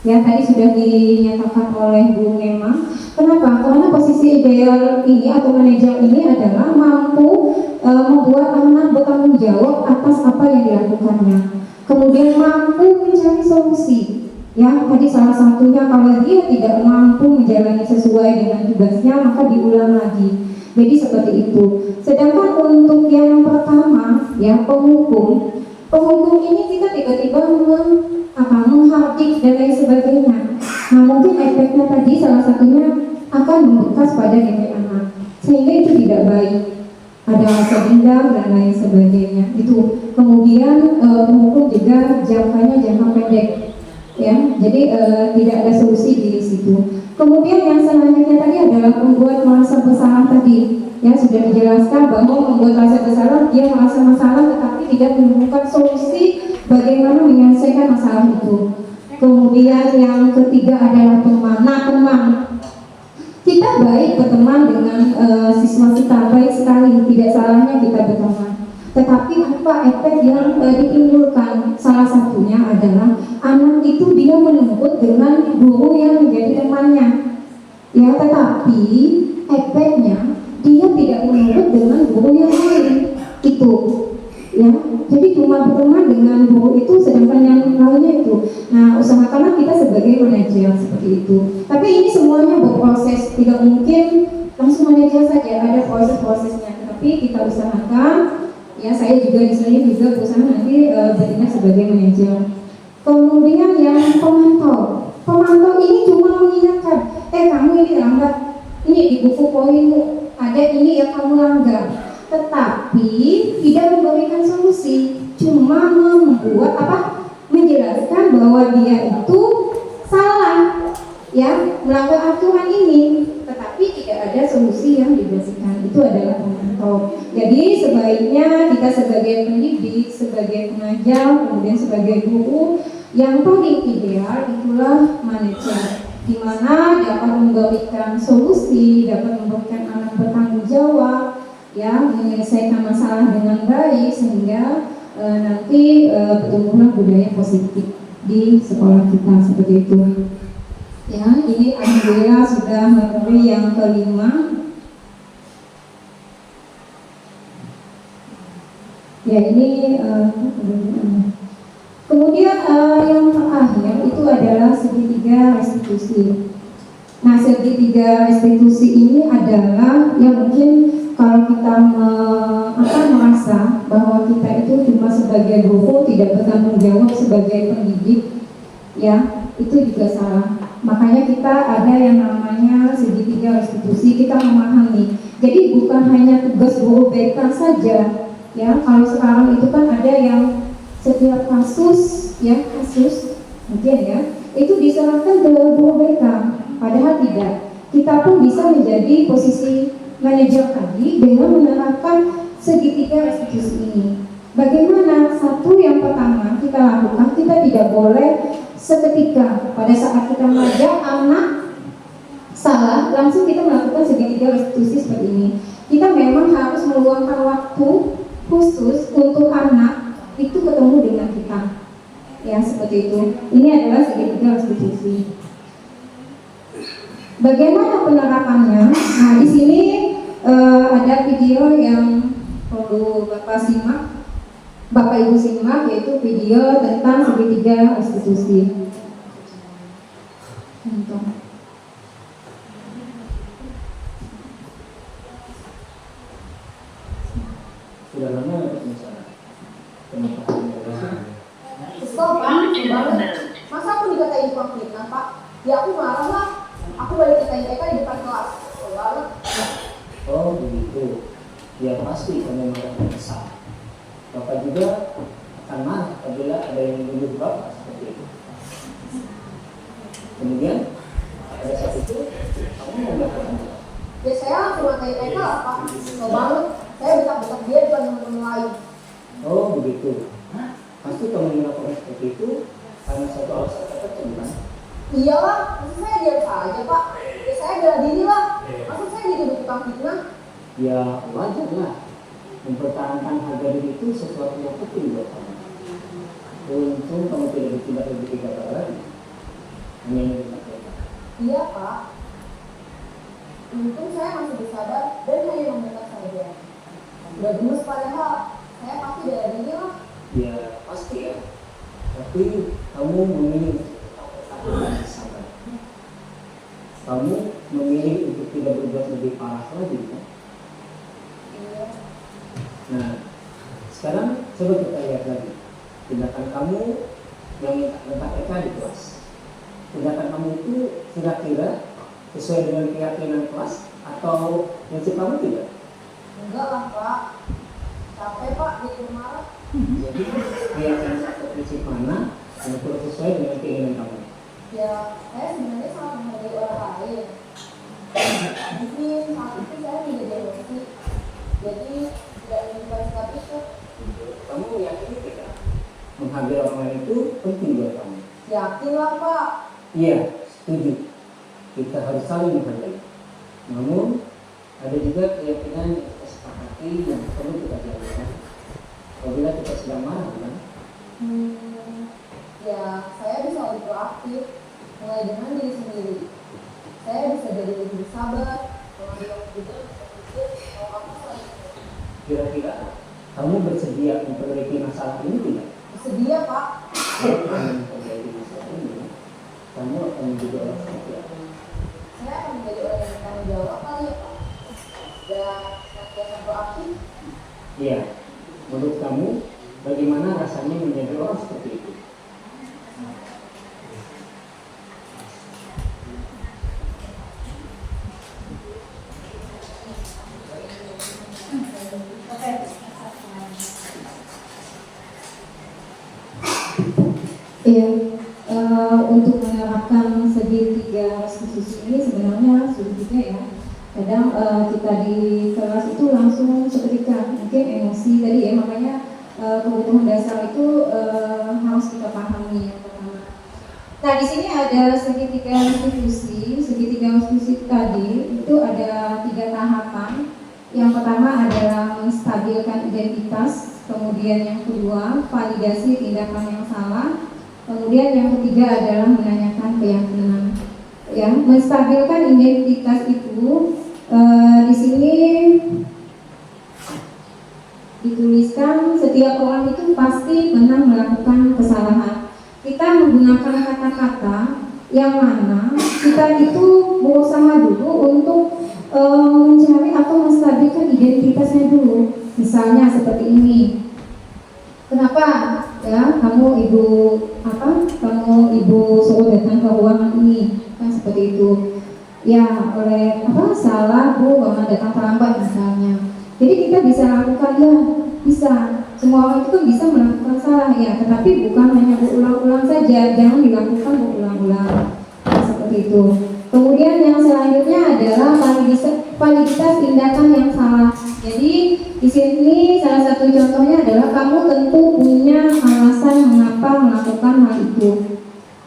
Ya tadi sudah dinyatakan oleh Bu Nema. Kenapa? Karena posisi ideal ini atau manajer ini adalah mampu membuat anak bertanggung jawab atas apa yang dilakukannya. Kemudian mampu mencari solusi. Ya, tadi salah satunya kalau dia tidak mampu menjalani sesuai dengan tugasnya maka diulang lagi. Jadi seperti itu. Sedangkan untuk yang pertama, ya penghukum ini kita tiba-tiba menghardik dan lain sebagainya. Nah mungkin efeknya tadi salah satunya akan membekas pada diri anak, sehingga itu tidak baik. Ada rasa dendam dan lain sebagainya. Itu kemudian penghukum juga jangkanya jangka pendek. Ya, jadi tidak ada solusi di situ. Kemudian yang selanjutnya tadi adalah membuat merasa bersalah tadi. Ya sudah dijelaskan bahwa membuat merasa bersalah, dia merasa masalah tetapi tidak menemukan solusi bagaimana menyelesaikan masalah itu. Kemudian yang ketiga adalah teman. Nah teman, kita baik berteman dengan siswa kita, baik sekali, tidak salahnya kita berteman. Tetapi apa efek yang ditimbulkan? Salah satunya adalah anak itu dia menurut dengan guru yang menjadi temannya. Ya, tetapi efeknya dia tidak menurut dengan guru yang lain. Itu. Ya, jadi cuma berteman dengan guru itu, sedangkan yang lainnya itu. Nah, usahakanlah kita sebagai manajer seperti itu. Tapi ini semuanya berproses, tidak mungkin langsung manajer saja, ada proses-prosesnya. Tapi kita usahakan. Ya, saya juga di sini juga berusaha nanti bertindak sebagai manajer. Kemudian yang pemantau ini cuma mengingatkan, kamu ini lambat, ini di buku poinmu ada ini yang kamu langgar, tetapi tidak memberikan solusi, cuma membuat menjelaskan bahwa dia itu salah ya melanggar aturan ini, tetapi tidak ada solusi yang diberikan. Itu adalah pemantau. Jadi sebaiknya kita sebagai pendidik, sebagai pengajar, kemudian sebagai guru, yang paling ideal itulah manajer, di mana dapat memberikan solusi, dapat memberikan anak bertanggung jawab, ya, menyelesaikan masalah dengan baik sehingga nanti pertumbuhan budaya positif di sekolah kita seperti itu. Ya, ini alhamdulillah sudah memenuhi yang kelima. Ya, ini kemudian yang terakhir itu adalah segitiga restitusi. Nah, segitiga restitusi ini adalah yang mungkin kalau kita merasa bahwa kita itu cuma sebagai guru tidak bertanggung jawab sebagai pendidik, ya itu juga salah. Makanya kita ada yang namanya segitiga restitusi, kita memahami. Jadi bukan hanya tugas guru BK saja, ya. Kalau sekarang itu kan ada yang setiap kasus mungkin ya itu diserahkan ke guru BK, padahal tidak. Kita pun bisa menjadi posisi manajer tadi dengan menerapkan segitiga restitusi ini. Bagaimana? Satu, yang pertama kita lakukan, kita tidak boleh seketika pada saat kita mengajar anak salah langsung kita melakukan segitiga restitusi seperti ini. Kita memang harus meluangkan waktu khusus untuk anak itu ketemu dengan kita, ya seperti itu. Ini adalah segitiga restitusi. Bagaimana penerapannya? Nah, di sini ada video yang perlu Bapak Ibu simak, yaitu video tentang segitiga restitusi. Sudah lama dapat bicara. Kenapa? Kesel Pak, masa aku dikatain tukang fitnah Pak? Ya aku marah lah. Aku balik katain TK di depan kelas. Oh begitu. Ya pasti kamu marah dan kesal. Bapak juga akan marah apabila ada yang menuduh Bapak seperti itu. Kemudian pada saat itu kamu mau melakukan apa? Ya saya cuma katain TK lah Pak. Kesel banget. Saya betak-betak dia depan teman-teman lain. Oh begitu. Pasti kamu melakukan seperti itu karena satu alasan tertentu kan? Iyalah, maksud saya diam saja Pak. Ya saya bela diri lah. Maksud saya dituduh tukang fitnah. Ya wajar lah. Mempertahankan harga diri itu sesuatu yang penting buat kamu. Untung kamu tidak bertindak lebih tiga kali lagi. Hanya yang kita katakan. Iya Pak. Untung saya masih bersabar dan hanya meminta saja. Udah gemes padahal saya pasti bela diri lah. Ya pasti ya. Tapi kamu memilih sabar. Kamu memilih untuk tidak berbuat lebih parah lagi kan? Iya. Nah, sekarang coba kita lihat lagi tindakan kamu yang minta TK di kelas. Tindakan kamu itu kira-kira sesuai dengan keyakinan kelas atau prinsip kamu tidak? Enggak lah Pak. Capek Pak jadi marah. Jadi keyakinan atau prinsip mana yang perlu sesuai dengan keinginan kamu? Ya, saya sebenarnya sangat menghargai orang lain. Mungkin saat itu saya menjadi emosi. Jadi tidak menunjukkan sikap itu. Kamu yakin tidak? Menghargai orang lain itu penting buat kamu. Yakin lah Pak. Iya, setuju. Kita harus saling menghargai. Namun ada juga keyakinan yang kita sepakati yang perlu kita jalankan. Apabila kita sedang marah, kan? Ya, saya bisa lebih proaktif, mulai dengan diri sendiri. Saya bisa jadi lebih sabar, mengambil waktu juga, berpikir kalau aku salah. Kira-kira kamu bersedia memperbaiki masalah ini tidak? Bersedia Pak. Kalau kamu memperbaiki masalah ini, kamu akan menjadi orang seperti apa? Saya akan menjadi orang yang bertanggung jawab kali ya Pak. Dan senantiasa proaktif. Iya. Menurut kamu, bagaimana rasanya menjadi orang seperti itu? Iya, untuk menerapkan segitiga restitusi ini sebenarnya sulit juga ya. Kadang kita di kelas itu langsung seketika, mungkin emosi tadi ya, makanya kebutuhan dasar itu harus kita pahami yang pertama. Nah, di sini ada segitiga restitusi. Segitiga restitusi tadi itu ada 3 tahapan. Yang pertama adalah menstabilkan identitas, kemudian yang kedua validasi tindakan yang salah, kemudian yang ketiga adalah menanyakan keyakinan. Ya, menstabilkan identitas itu di sini dituliskan setiap orang itu pasti pernah melakukan kesalahan. Kita menggunakan kata-kata yang mana kita itu berusaha dulu untuk mencari atau menstabilkan identitasnya dulu. Misalnya seperti ini. Kenapa ya kamu ibu suruh datang ke ruangan ini, kan seperti itu. Ya oleh salah bu karena datang terlambat misalnya. Jadi kita bisa lakukan ya, bisa. Semua orang itu bisa melakukan salah ya, tetapi bukan hanya berulang-ulang saja, jangan dilakukan berulang-ulang. Seperti itu. Kemudian yang selanjutnya adalah validitas tindakan yang salah. Jadi di sini salah satu contohnya adalah kamu tentu punya alasan mengapa melakukan hal itu.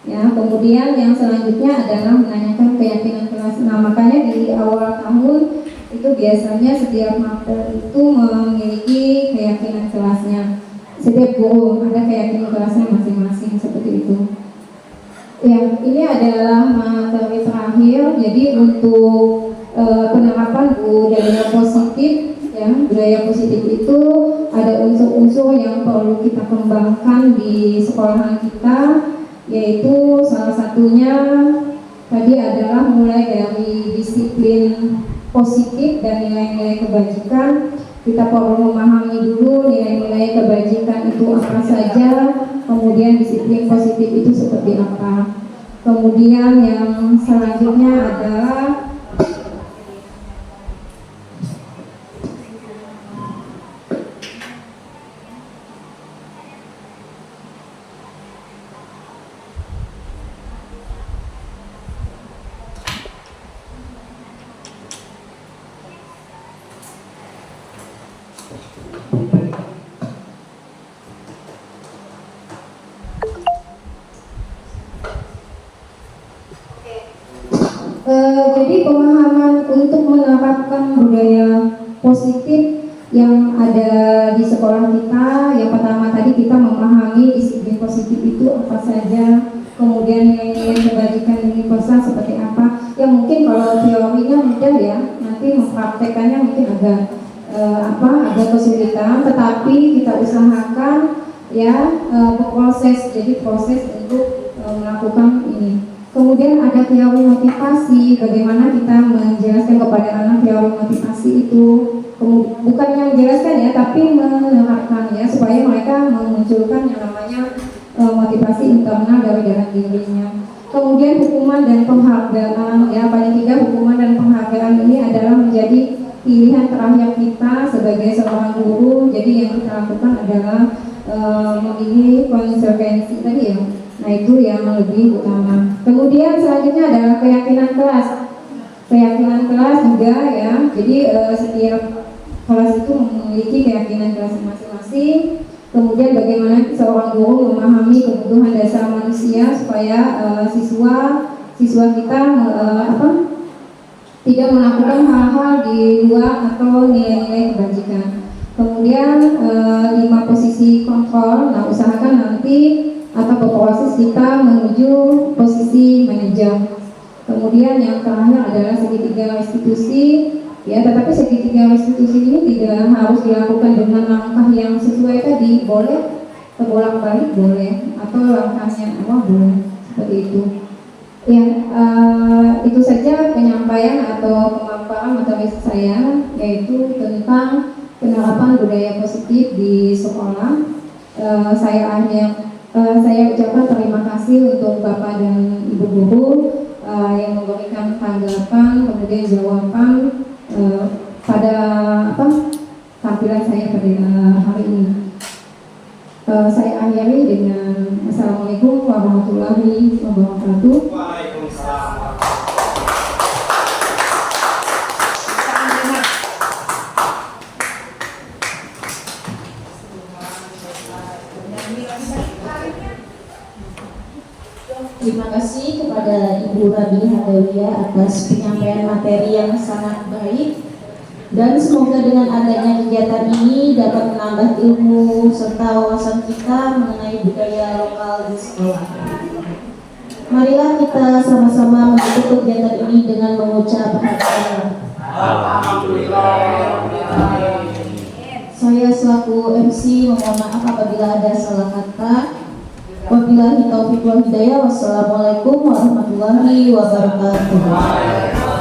Ya, kemudian yang selanjutnya adalah menanyakan keyakinan kelas. Nah, makanya di awal tahun itu biasanya setiap mapel itu memiliki keyakinan kelasnya. Setiap guru ada keyakinan kelasnya masing-masing seperti itu. Ya, ini adalah materi terakhir. Jadi untuk penerapan budaya positif, ya, budaya positif itu ada unsur-unsur yang perlu kita kembangkan di sekolahan kita, yaitu salah satunya tadi adalah mulai dari disiplin positif dan nilai-nilai kebajikan. Kita perlu memahami dulu nilai-nilai kebajikan itu apa saja, kemudian disiplin positif itu seperti apa. Kemudian yang selanjutnya adalah jadi pemahaman untuk menerapkan budaya positif yang ada di sekolah kita. Yang pertama tadi kita memahami disiplin positif itu apa saja, kemudian nilai-nilai kebajikan universal seperti apa. Ya mungkin kalau teorinya mudah ya, nanti mempraktekannya mungkin agak kesulitan, tetapi kita usahakan ya berproses, jadi proses untuk melakukan ini. Kemudian ada teori motivasi, bagaimana kita menjelaskan kepada anak teori motivasi itu, bukannya menjelaskan ya, tapi menerapkan ya, supaya mereka memunculkan yang namanya motivasi internal dari dalam dirinya. Kemudian hukuman dan penghargaan, ya paling tidak hukuman dan penghargaan ini adalah menjadi pilihan terakhir kita sebagai seorang guru. Jadi yang kita lakukan adalah memilih konsekuensi tadi ya. Nah itu yang lebih utama. Kemudian selanjutnya adalah keyakinan kelas. Keyakinan kelas juga ya. Jadi setiap kelas itu memiliki keyakinan kelas masing-masing. Kemudian bagaimana seorang guru memahami kebutuhan dasar manusia supaya siswa kita tidak melakukan hal-hal di luar atau nilai-nilai kebajikan. Kemudian 5 posisi kontrol. Nah usahakan nanti atau berproses kita menuju posisi manajer. Kemudian yang terakhir adalah segitiga restitusi. Ya, tetapi segitiga restitusi ini tidak harus dilakukan dengan langkah yang sesuai tadi. Boleh terbolak-balik boleh, atau langkahnya awal boleh, seperti itu. Ya, itu saja penyampaian atau pemaparan materi saya, yaitu tentang penerapan budaya positif di sekolah. Saya ucapkan terima kasih untuk Bapak dan Ibu Guru yang memberikan tanggapan, kemudian jawaban pada tampilan saya pada hari ini. Saya akhiri dengan Assalamualaikum warahmatullahi wabarakatuh. Terima kasih kepada Ibu Rabi Hadawiyah atas penyampaian materi yang sangat baik, dan semoga dengan adanya kegiatan ini dapat menambah ilmu serta wawasan kita mengenai budaya lokal di sekolah. Marilah kita sama-sama menutup kegiatan ini dengan mengucap Alhamdulillah. Saya selaku MC mohon maaf apabila ada salah kata. Wabillahi taufiq wal hidayah. Wassalamualaikum warahmatullahi wabarakatuh.